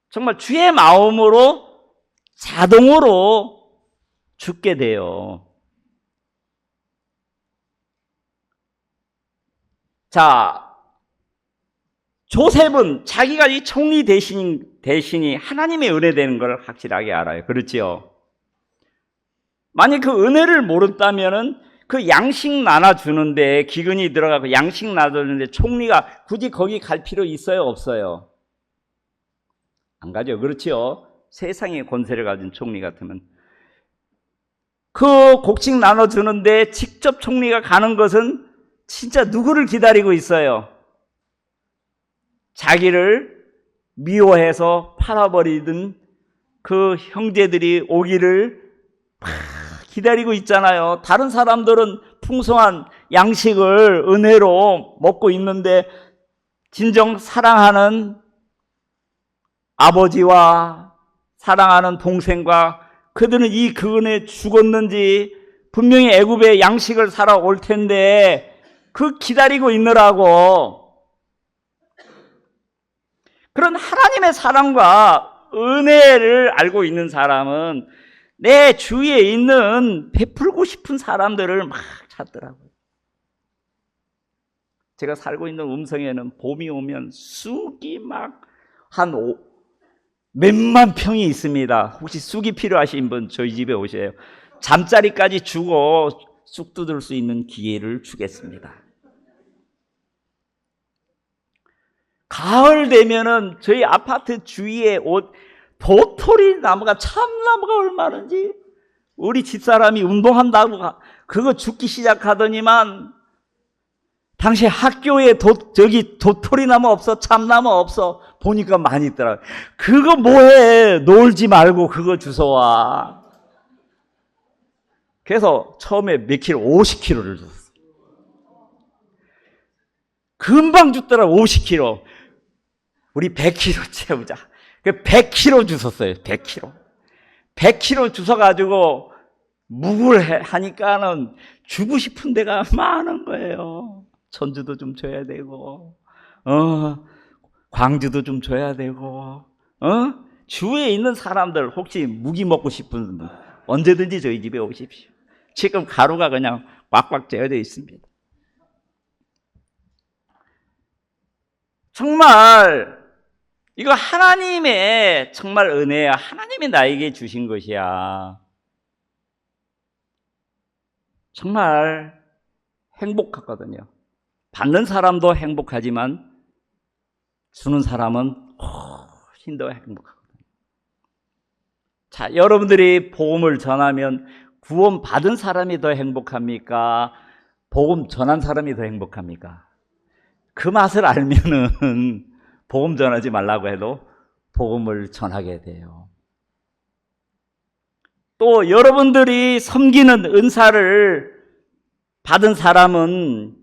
정말 주의 마음으로 자동으로 죽게 돼요. 자, 조셉은 자기가 이 총리 대신이 하나님의 은혜 되는 걸 확실하게 알아요. 그렇지요? 만약 그 은혜를 모른다면은 그 양식 나눠주는데, 기근이 들어가고 양식 나눠주는데 총리가 굳이 거기 갈 필요 있어요, 없어요? 안 가죠. 그렇죠. 세상의 권세를 가진 총리 같으면. 그 곡식 나눠주는데 직접 총리가 가는 것은 진짜 누구를 기다리고 있어요? 자기를 미워해서 팔아버리던 그 형제들이 오기를 기다리고 있잖아요. 다른 사람들은 풍성한 양식을 은혜로 먹고 있는데 진정 사랑하는 아버지와 사랑하는 동생과 그들은 이 근에 죽었는지 분명히 애굽의 양식을 사러 올 텐데 그 기다리고 있느라고. 그런 하나님의 사랑과 은혜를 알고 있는 사람은 내 주위에 있는 베풀고 싶은 사람들을 막 찾더라고요. 제가 살고 있는 음성에는 봄이 오면 쑥이 막 한 몇만 평이 있습니다. 혹시 쑥이 필요하신 분 저희 집에 오세요. 잠자리까지 주고 쑥 뜯을 수 있는 기회를 주겠습니다. 가을 되면은 저희 아파트 주위에 도토리 나무가, 참나무가 얼마는지, 우리 집사람이 운동한다고 그거 죽기 시작하더니만 당시 학교에 도토리 나무 없어, 참나무 없어 보니까 많이 있더라고요. 그거 뭐해, 놀지 말고 그거 주워와. 그래서 처음에 몇 킬로, 50kg를 줬어요. 금방 줬더라. 50kg. 우리 100kg 채우자. 100kg 주웠어요. 100kg. 100kg 주워가지고 묵을 하니까는 주고 싶은 데가 많은 거예요. 전주도 좀 줘야 되고, 광주도 좀 줘야 되고, 주위에 있는 사람들 혹시 무기 먹고 싶은 분 언제든지 저희 집에 오십시오. 지금 가루가 그냥 꽉꽉 재어져 있습니다. 정말 이거 하나님의 정말 은혜야. 하나님이 나에게 주신 것이야. 정말 행복하거든요. 받는 사람도 행복하지만 주는 사람은 훨씬 더 행복하거든요. 자, 여러분들이 복음을 전하면 구원 받은 사람이 더 행복합니까? 복음 전한 사람이 더 행복합니까? 그 맛을 알면은 복음 전하지 말라고 해도 복음을 전하게 돼요. 또 여러분들이 섬기는 은사를 받은 사람은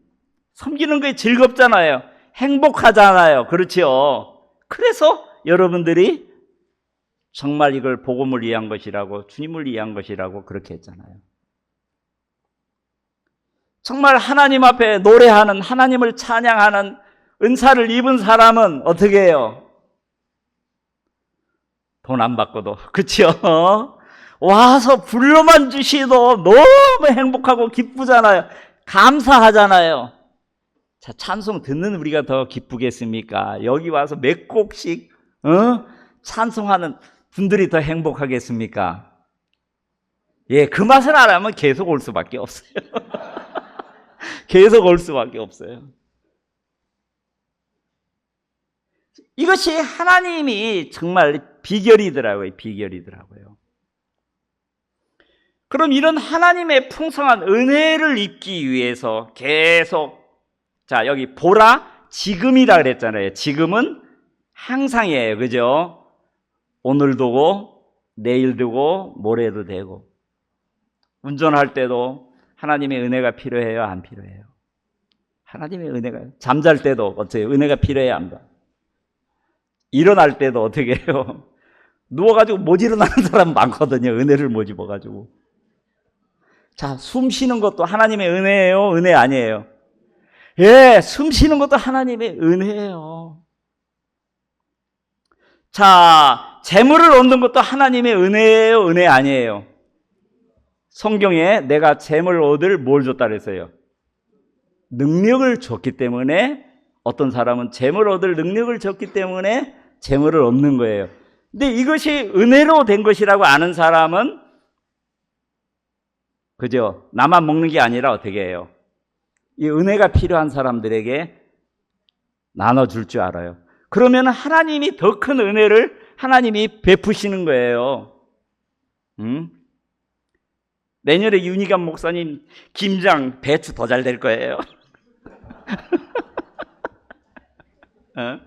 섬기는 게 즐겁잖아요. 행복하잖아요. 그렇죠? 그래서 여러분들이 정말 이걸 복음을 위한 것이라고, 주님을 위한 것이라고 그렇게 했잖아요. 정말 하나님 앞에 노래하는, 하나님을 찬양하는 은사를 입은 사람은 어떻게 해요? 돈 안 받고도. 그렇죠? 와서 불러만 주시도 너무 행복하고 기쁘잖아요. 감사하잖아요. 자, 찬송 듣는 우리가 더 기쁘겠습니까? 여기 와서 몇 곡씩 찬송하는 분들이 더 행복하겠습니까? 예, 그 맛을 알아면 계속 올 수밖에 없어요. 계속 올 수밖에 없어요. 이것이 하나님이 정말 비결이더라고요. 비결이더라고요. 그럼 이런 하나님의 풍성한 은혜를 입기 위해서 계속, 자, 여기 보라, 지금이라 그랬잖아요. 지금은 항상이에요. 그죠? 오늘도고, 내일도고, 모레도 되고. 운전할 때도 하나님의 은혜가 필요해요? 안 필요해요? 하나님의 은혜가, 잠잘 때도 어떻게 은혜가 필요해요? 안 봐? 일어날 때도 어떻게 해요? 누워가지고 못 일어나는 사람 많거든요. 은혜를 못 입어가지고. 자, 숨 쉬는 것도 하나님의 은혜예요? 은혜 아니에요? 예, 숨 쉬는 것도 하나님의 은혜예요. 자, 재물을 얻는 것도 하나님의 은혜예요? 은혜 아니에요? 성경에 내가 재물을 얻을 뭘 줬다 그랬어요? 능력을 줬기 때문에, 어떤 사람은 재물을 얻을 능력을 줬기 때문에 재물을 얻는 거예요. 근데 이것이 은혜로 된 것이라고 아는 사람은 그죠? 나만 먹는 게 아니라 어떻게 해요? 이 은혜가 필요한 사람들에게 나눠줄 줄 알아요. 그러면 하나님이 더 큰 은혜를 하나님이 베푸시는 거예요. 응? 내년에 윤희관 목사님 김장 배추 더 잘 될 거예요. 어?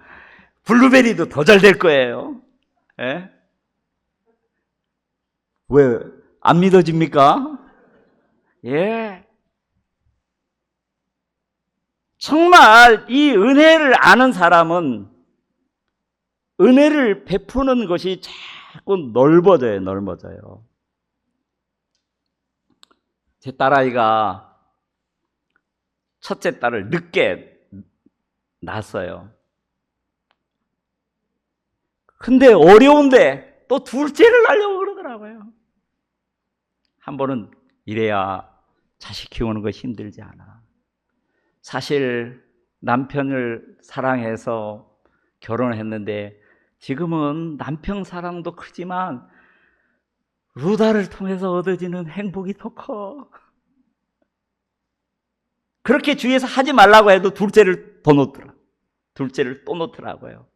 블루베리도 더 잘 될 거예요. 예? 왜? 안 믿어집니까? 예. 정말 이 은혜를 아는 사람은 은혜를 베푸는 것이 자꾸 넓어져요, 넓어져요. 제 딸아이가 첫째 딸을 늦게 낳았어요. 근데 어려운데 또 둘째를 낳으려고 그러더라고요. 한 번은 이래야 자식 키우는 거 힘들지 않아. 사실 남편을 사랑해서 결혼했는데 지금은 남편 사랑도 크지만 루다를 통해서 얻어지는 행복이 더 커. 그렇게 주위에서 하지 말라고 해도 둘째를 더 놓더라. 둘째를 또 놓더라고요.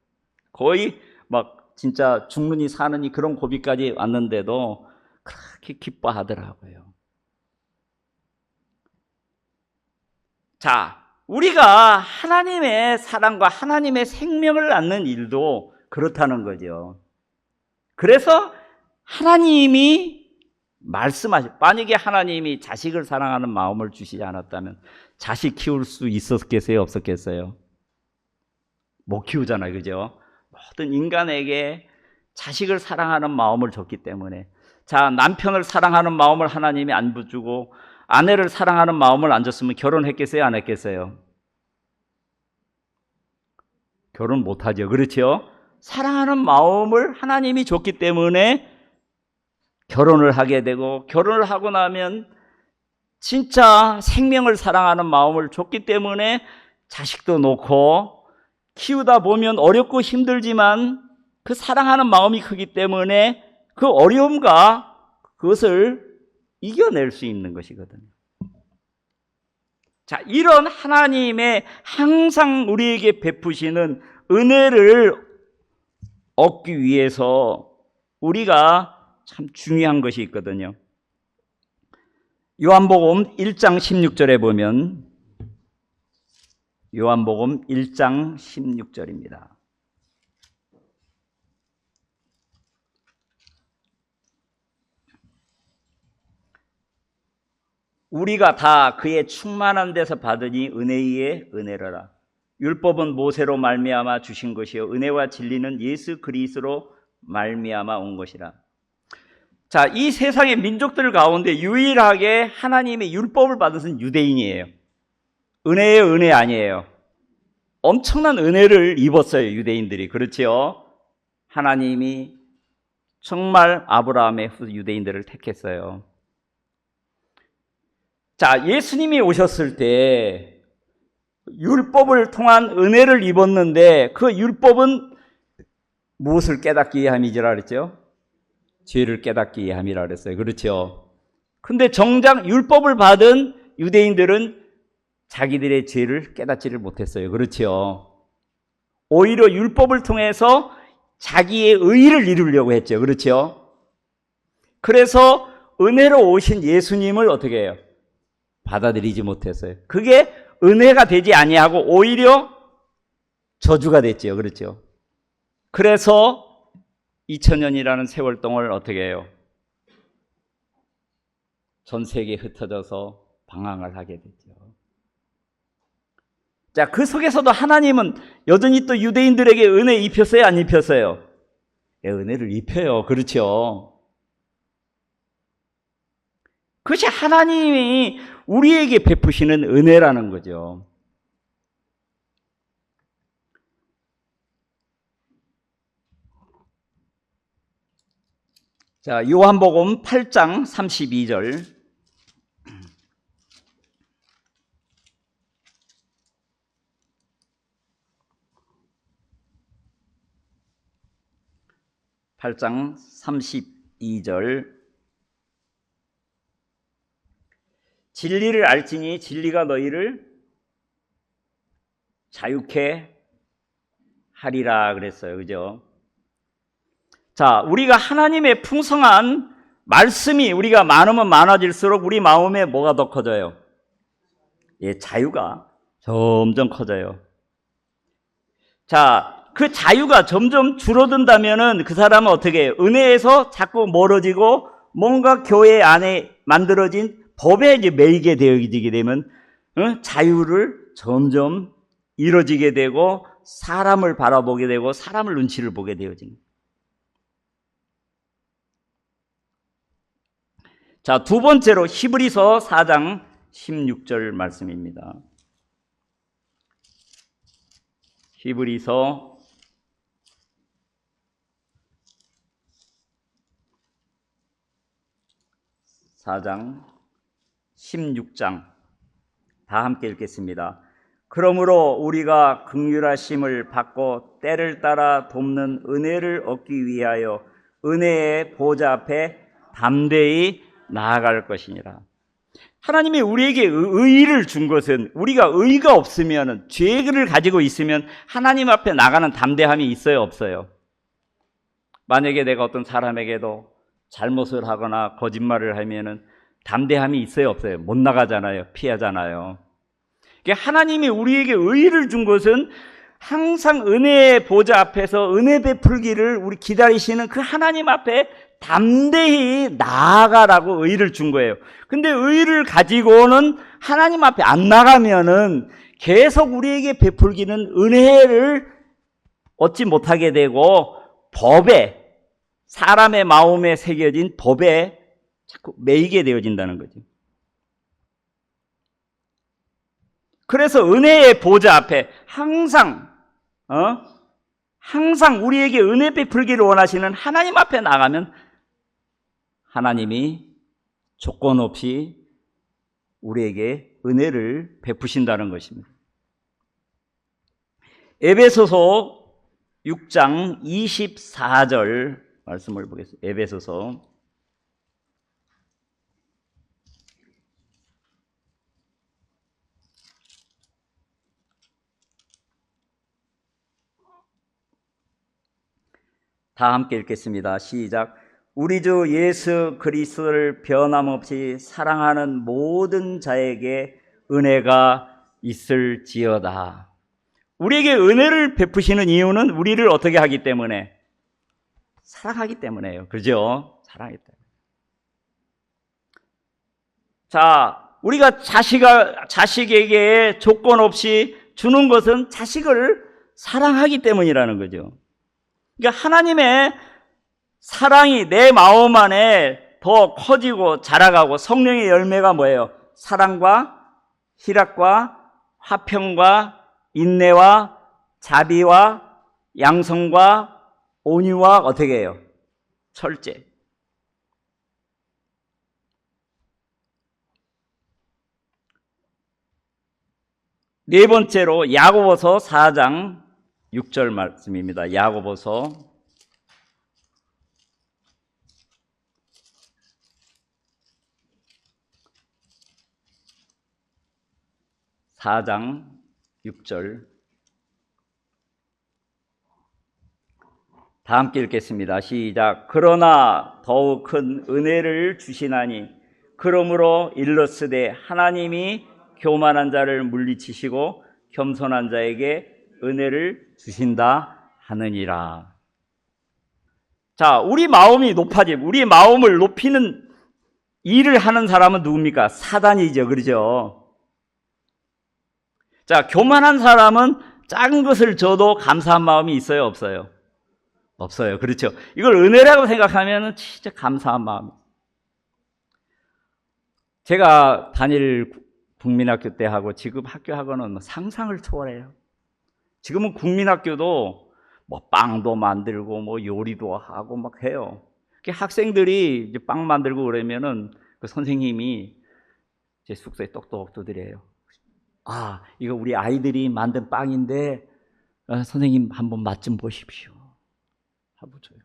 거의 막 진짜 죽느니 사느니 그런 고비까지 왔는데도 그렇게 기뻐하더라고요. 자, 우리가 하나님의 사랑과 하나님의 생명을 낳는 일도 그렇다는 거죠. 그래서 하나님이 만약에 하나님이 자식을 사랑하는 마음을 주시지 않았다면 자식 키울 수 있었겠어요? 없었겠어요? 못 키우잖아요. 그죠? 모든 인간에게 자식을 사랑하는 마음을 줬기 때문에, 자, 남편을 사랑하는 마음을 하나님이 안 주고 아내를 사랑하는 마음을 안 줬으면 결혼했겠어요? 안 했겠어요? 결혼 못하죠. 그렇죠? 사랑하는 마음을 하나님이 줬기 때문에 결혼을 하게 되고, 결혼을 하고 나면 진짜 생명을 사랑하는 마음을 줬기 때문에 자식도 놓고 키우다 보면 어렵고 힘들지만 그 사랑하는 마음이 크기 때문에 그 어려움과 그것을 이겨낼 수 있는 것이거든요. 자, 이런 하나님의 항상 우리에게 베푸시는 은혜를 얻기 위해서 우리가 참 중요한 것이 있거든요. 요한복음 1장 16절에 보면, 요한복음 1장 16절입니다. 우리가 다 그의 충만한 데서 받으니 은혜의 은혜로라. 율법은 모세로 말미암아 주신 것이요 은혜와 진리는 예수 그리스도로 말미암아 온 것이라. 자, 이 세상의 민족들 가운데 유일하게 하나님의 율법을 받은 것은 유대인이에요. 은혜의 은혜 아니에요. 엄청난 은혜를 입었어요, 유대인들이. 그렇지요? 하나님이 정말 아브라함의 유대인들을 택했어요. 자, 예수님이 오셨을 때 율법을 통한 은혜를 입었는데 그 율법은 무엇을 깨닫기 위함이지라 그랬죠? 죄를 깨닫기 위함이라 그랬어요. 그렇죠? 근데 정작 율법을 받은 유대인들은 자기들의 죄를 깨닫지를 못했어요. 그렇죠? 오히려 율법을 통해서 자기의 의의를 이루려고 했죠. 그렇죠? 그래서 은혜로 오신 예수님을 어떻게 해요? 받아들이지 못했어요. 그게 은혜가 되지 아니하고 오히려 저주가 됐죠. 그렇죠? 그래서 2000년이라는 세월 동안을 어떻게 해요? 전 세계에 흩어져서 방황을 하게 됐죠. 자, 그 속에서도 하나님은 여전히 또 유대인들에게 은혜 입혔어요? 안 입혔어요? 예, 은혜를 입혀요. 그렇죠? 그것이 하나님이 우리에게 베푸시는 은혜라는 거죠. 자, 요한복음 8장 32절. (8장 32절) 진리를 알지니 진리가 너희를 자유케 하리라 그랬어요. 그죠? 자, 우리가 하나님의 풍성한 말씀이 우리가 많으면 많아질수록 우리 마음에 뭐가 더 커져요? 예, 자유가 점점 커져요. 자, 그 자유가 점점 줄어든다면은 그 사람은 어떻게 해요? 은혜에서 자꾸 멀어지고 뭔가 교회 안에 만들어진 법에 이제 매이게 되어지게 되면 자유를 점점 잃어지게 되고 사람을 바라보게 되고 사람을 눈치를 보게 되어집니다. 자, 두 번째로 히브리서 4장 16절 말씀입니다. 히브리서 4장 16장 다 함께 읽겠습니다. 그러므로 우리가 긍휼하심을 받고 때를 따라 돕는 은혜를 얻기 위하여 은혜의 보좌 앞에 담대히 나아갈 것이니라. 하나님이 우리에게 의를 준 것은 우리가 의가 없으면 죄를 가지고 있으면 하나님 앞에 나가는 담대함이 있어요, 없어요? 만약에 내가 어떤 사람에게도 잘못을 하거나 거짓말을 하면은 담대함이 있어요, 없어요? 못 나가잖아요, 피하잖아요. 하나님이 우리에게 의를 준 것은 항상 은혜의 보좌 앞에서 은혜 베풀기를 우리 기다리시는 그 하나님 앞에 담대히 나아가라고 의를 준 거예요. 근데 의를 가지고는 하나님 앞에 안 나가면은 계속 우리에게 베풀기는 은혜를 얻지 못하게 되고 법에, 사람의 마음에 새겨진 법에 자꾸 매이게 되어진다는 거죠. 그래서 은혜의 보좌 앞에 항상 우리에게 은혜 베풀기를 원하시는 하나님 앞에 나가면 하나님이 조건 없이 우리에게 은혜를 베푸신다는 것입니다. 에베소서 6장 24절 말씀을 보겠습니다. 에베소서 '다 함께 읽겠습니다. 시작. 우리 주 예수 그리스도를 변함없이 사랑하는 모든 자에게 은혜가 있을지어다. 우리에게 은혜를 베푸시는 이유는 우리를 어떻게 하기 때문에? 사랑하기 때문에요. 그죠? 사랑하기 때문에. 자, 우리가 자식에게 조건 없이 주는 것은 자식을 사랑하기 때문이라는 거죠. 그러니까 하나님의 사랑이 내 마음 안에 더 커지고 자라가고 성령의 열매가 뭐예요? 사랑과 희락과 화평과 인내와 자비와 양성과 온유와 어떻게 해요? 철제. 네 번째로 야고보서 4장 6절 말씀입니다. 야고보서 4장 6절 다 함께 읽겠습니다. 시작. 그러나 더욱 큰 은혜를 주시나니 그러므로 일렀으되 하나님이 교만한 자를 물리치시고 겸손한 자에게 은혜를 주신다 하느니라. 자, 우리 마음이 높아짐, 우리 마음을 높이는 일을 하는 사람은 누굽니까? 사단이죠. 그러죠? 자, 교만한 사람은 작은 것을 줘도 감사한 마음이 있어요, 없어요? 없어요. 그렇죠? 이걸 은혜라고 생각하면 진짜 감사한 마음. 제가 다닐 국민학교 때 하고 지금 학교하고는 상상을 초월해요. 지금은 국민학교도 뭐 빵도 만들고 뭐 요리도 하고 막 해요. 학생들이 이제 빵 만들고 그러면은 그 선생님이 제 숙소에 똑똑 두드려요. 아, 이거 우리 아이들이 만든 빵인데 선생님 한번 맛 좀 보십시오 하고 줘요.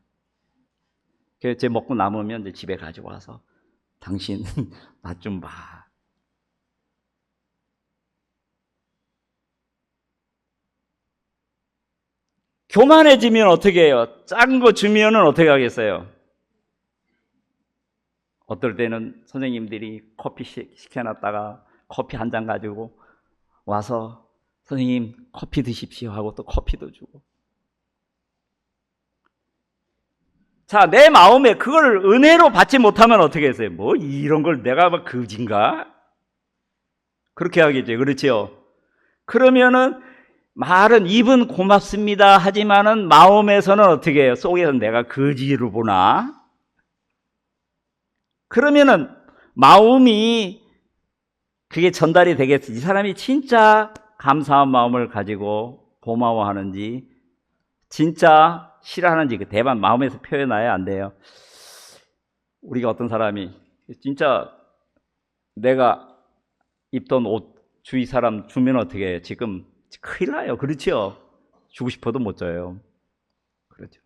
그래서 제 먹고 남으면 이제 집에 가지고 와서 당신 맛 좀 봐. 교만해지면 어떻게 해요? 작은 거 주면은 어떻게 하겠어요? 어떨 때는 선생님들이 커피 시켜놨다가 커피 한 잔 가지고 와서 선생님 커피 드십시오 하고 또 커피도 주고. 자, 내 마음에 그걸 은혜로 받지 못하면 어떻게 했어요? 뭐 이런 걸 내가 막 거진가? 그렇게 하겠죠. 그렇죠? 그러면은 말은 입은 고맙습니다 하지만은 마음에서는 어떻게 해요? 속에서 내가 거지로 보나? 그러면은 마음이 그게 전달이 되겠어요. 이 사람이 진짜 감사한 마음을 가지고 고마워하는지 진짜 싫어하는지 그 대만 마음에서 표현해야 안 돼요. 우리가 어떤 사람이 진짜 내가 입던 옷 주위 사람 주면 어떻게 해요? 지금 큰일 나요. 그렇죠? 주고 싶어도 못 줘요. 그렇죠.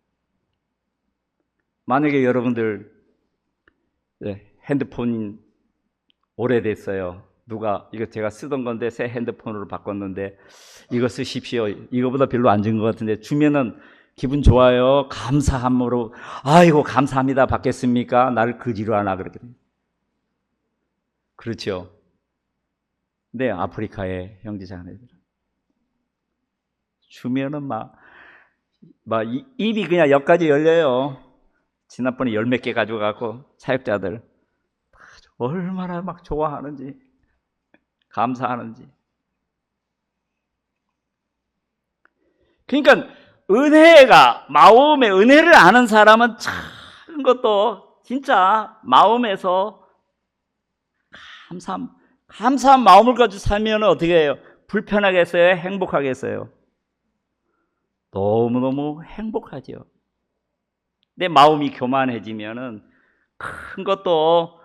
만약에 여러분들 핸드폰 오래됐어요. 누가 이거 제가 쓰던 건데 새 핸드폰으로 바꿨는데 이거 쓰십시오. 이거보다 별로 안 준 것 같은데 주면은 기분 좋아요. 감사함으로 아이고 감사합니다. 받겠습니까? 나를 거지로 하나 그렇게. 그렇죠. 네, 아프리카의 형제자매들 주면은 막 입이 그냥 여기까지 열려요. 지난번에 열 몇 개 가져가고 사역자들 얼마나 막 좋아하는지 감사하는지. 그러니까 은혜가 마음에 은혜를 아는 사람은 작은 것도 진짜 마음에서 감사한 마음을 가지고 살면 어떻게 해요? 불편하겠어요? 행복하겠어요? 너무너무 행복하죠. 내 마음이 교만해지면은 큰 것도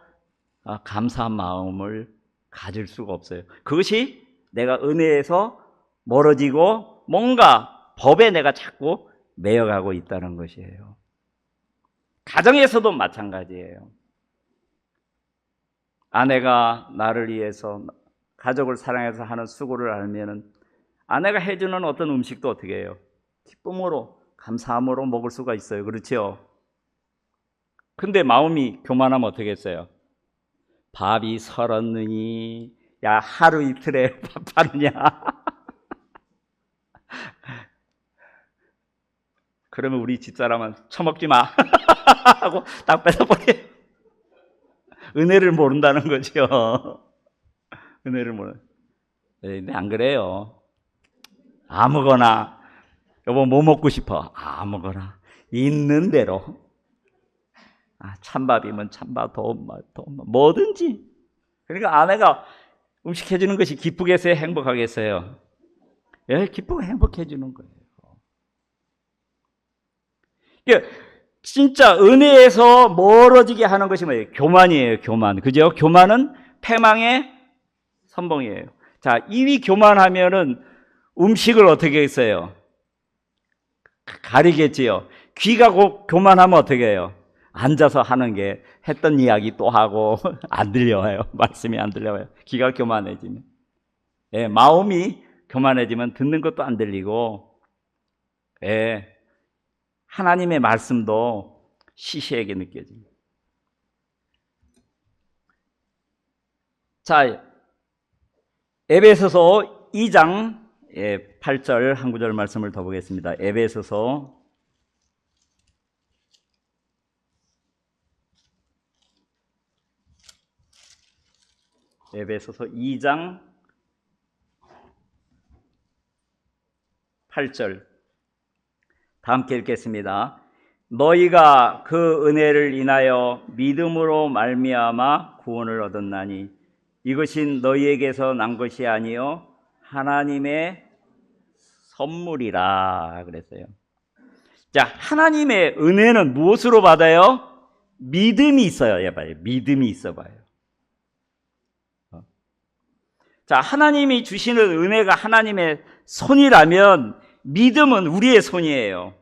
감사한 마음을 가질 수가 없어요. 그것이 내가 은혜에서 멀어지고 뭔가 법에 내가 자꾸 매여가고 있다는 것이에요. 가정에서도 마찬가지예요. 아내가 나를 위해서 가족을 사랑해서 하는 수고를 알면은 아내가 해주는 어떤 음식도 어떻게 해요? 기쁨으로 감사함으로 먹을 수가 있어요. 그렇죠? 근데 마음이 교만하면 어떻게 했어요? 밥이 설었느니 야 하루 이틀에 밥 하느냐? 그러면 우리 집사람은 처먹지 마 하고 딱 뺏어버려요. 은혜를 모른다는 거죠. 은혜를 모르는. 근데 안 그래요. 아무거나 여보 뭐 먹고 싶어? 아무거나 있는 대로. 찬밥이면 찬밥, 더운 뭐든지. 그러니까 아내가 음식 해주는 것이 기쁘겠어요? 행복하겠어요? 예, 기쁘고 행복해주는 거예요. 그러니까 진짜 은혜에서 멀어지게 하는 것이 뭐예요? 교만이에요. 교만. 그죠? 교만은 패망의 선봉이에요. 자, 입이 교만하면은 음식을 어떻게 했어요? 가리겠지요. 귀가 교만하면 어떻게 해요? 앉아서 하는 게 했던 이야기 또 하고 안 들려와요. 말씀이 안 들려와요. 귀가 교만해지면. 예, 마음이 교만해지면 듣는 것도 안 들리고, 예, 하나님의 말씀도 시시하게 느껴집니다. 자, 에베소서 2장 8절 한 구절 말씀을 더 보겠습니다. 에베소서 2장 8절 다 함께 읽겠습니다. 너희가 그 은혜를 인하여 믿음으로 말미암아 구원을 얻었나니 이것이 너희에게서 난 것이 아니요 하나님의 선물이라 그랬어요. 자, 하나님의 은혜는 무엇으로 받아요? 믿음이 있어요. 해봐요. 믿음이 있어봐요. 자, 하나님이 주시는 은혜가 하나님의 손이라면 믿음은 우리의 손이에요.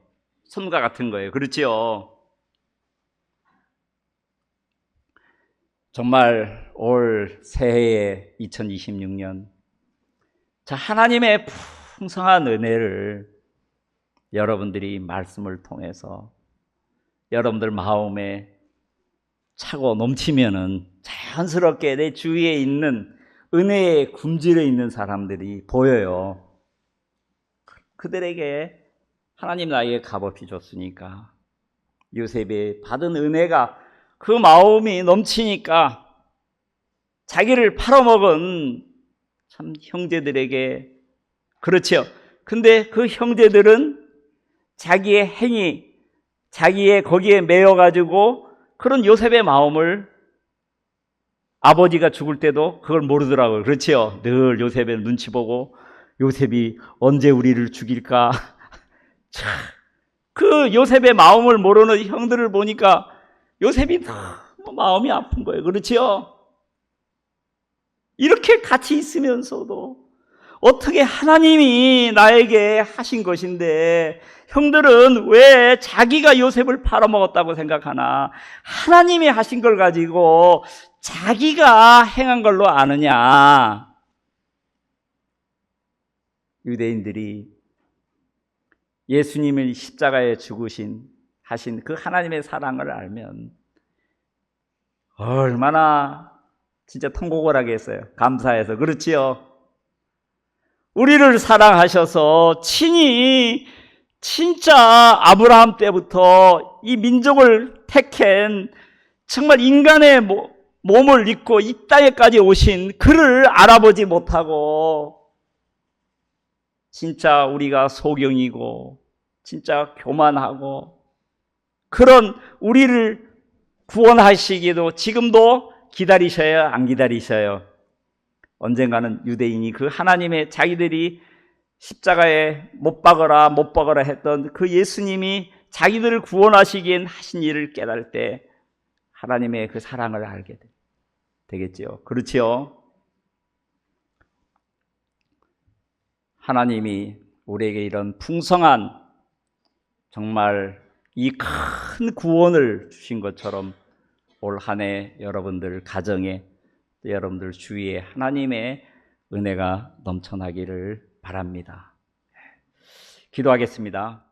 손과 같은 거예요. 그렇죠? 정말 올 새해에 2026년 자, 하나님의 풍성한 은혜를 여러분들이 말씀을 통해서 여러분들 마음에 차고 넘치면은 자연스럽게 내 주위에 있는 은혜에 굶주려 있는 사람들이 보여요. 그들에게 하나님 나에게 값없이 줬으니까 요셉이 받은 은혜가 그 마음이 넘치니까 자기를 팔아먹은 참 형제들에게 그렇죠. 근데 그 형제들은 자기의 행위, 자기의 거기에 매여가지고 그런 요셉의 마음을 아버지가 죽을 때도 그걸 모르더라고요. 그렇죠. 늘 요셉의 눈치 보고 요셉이 언제 우리를 죽일까. 그 요셉의 마음을 모르는 형들을 보니까 요셉이 너무 마음이 아픈 거예요. 그렇죠. 이렇게 같이 있으면서도 어떻게 하나님이 나에게 하신 것인데 형들은 왜 자기가 요셉을 팔아먹었다고 생각하나? 하나님이 하신 걸 가지고 자기가 행한 걸로 아느냐? 유대인들이 예수님을 십자가에 하신 그 하나님의 사랑을 알면 얼마나 진짜 통곡을 하겠어요. 감사해서. 그렇지요. 우리를 사랑하셔서 친히 진짜 아브라함 때부터 이 민족을 택한 정말 인간의 몸을 입고 이 땅에까지 오신 그를 알아보지 못하고 진짜 우리가 소경이고 진짜 교만하고 그런 우리를 구원하시기도 지금도 기다리셔요? 안 기다리셔요? 언젠가는 유대인이 그 하나님의 자기들이 십자가에 못 박으라 했던 그 예수님이 자기들을 구원하시기엔 하신 일을 깨달을 때 하나님의 그 사랑을 알게 되겠죠. 그렇지요? 하나님이 우리에게 이런 풍성한 정말 이 큰 구원을 주신 것처럼 올 한 해 여러분들 가정에 여러분들 주위에 하나님의 은혜가 넘쳐나기를 바랍니다. 기도하겠습니다.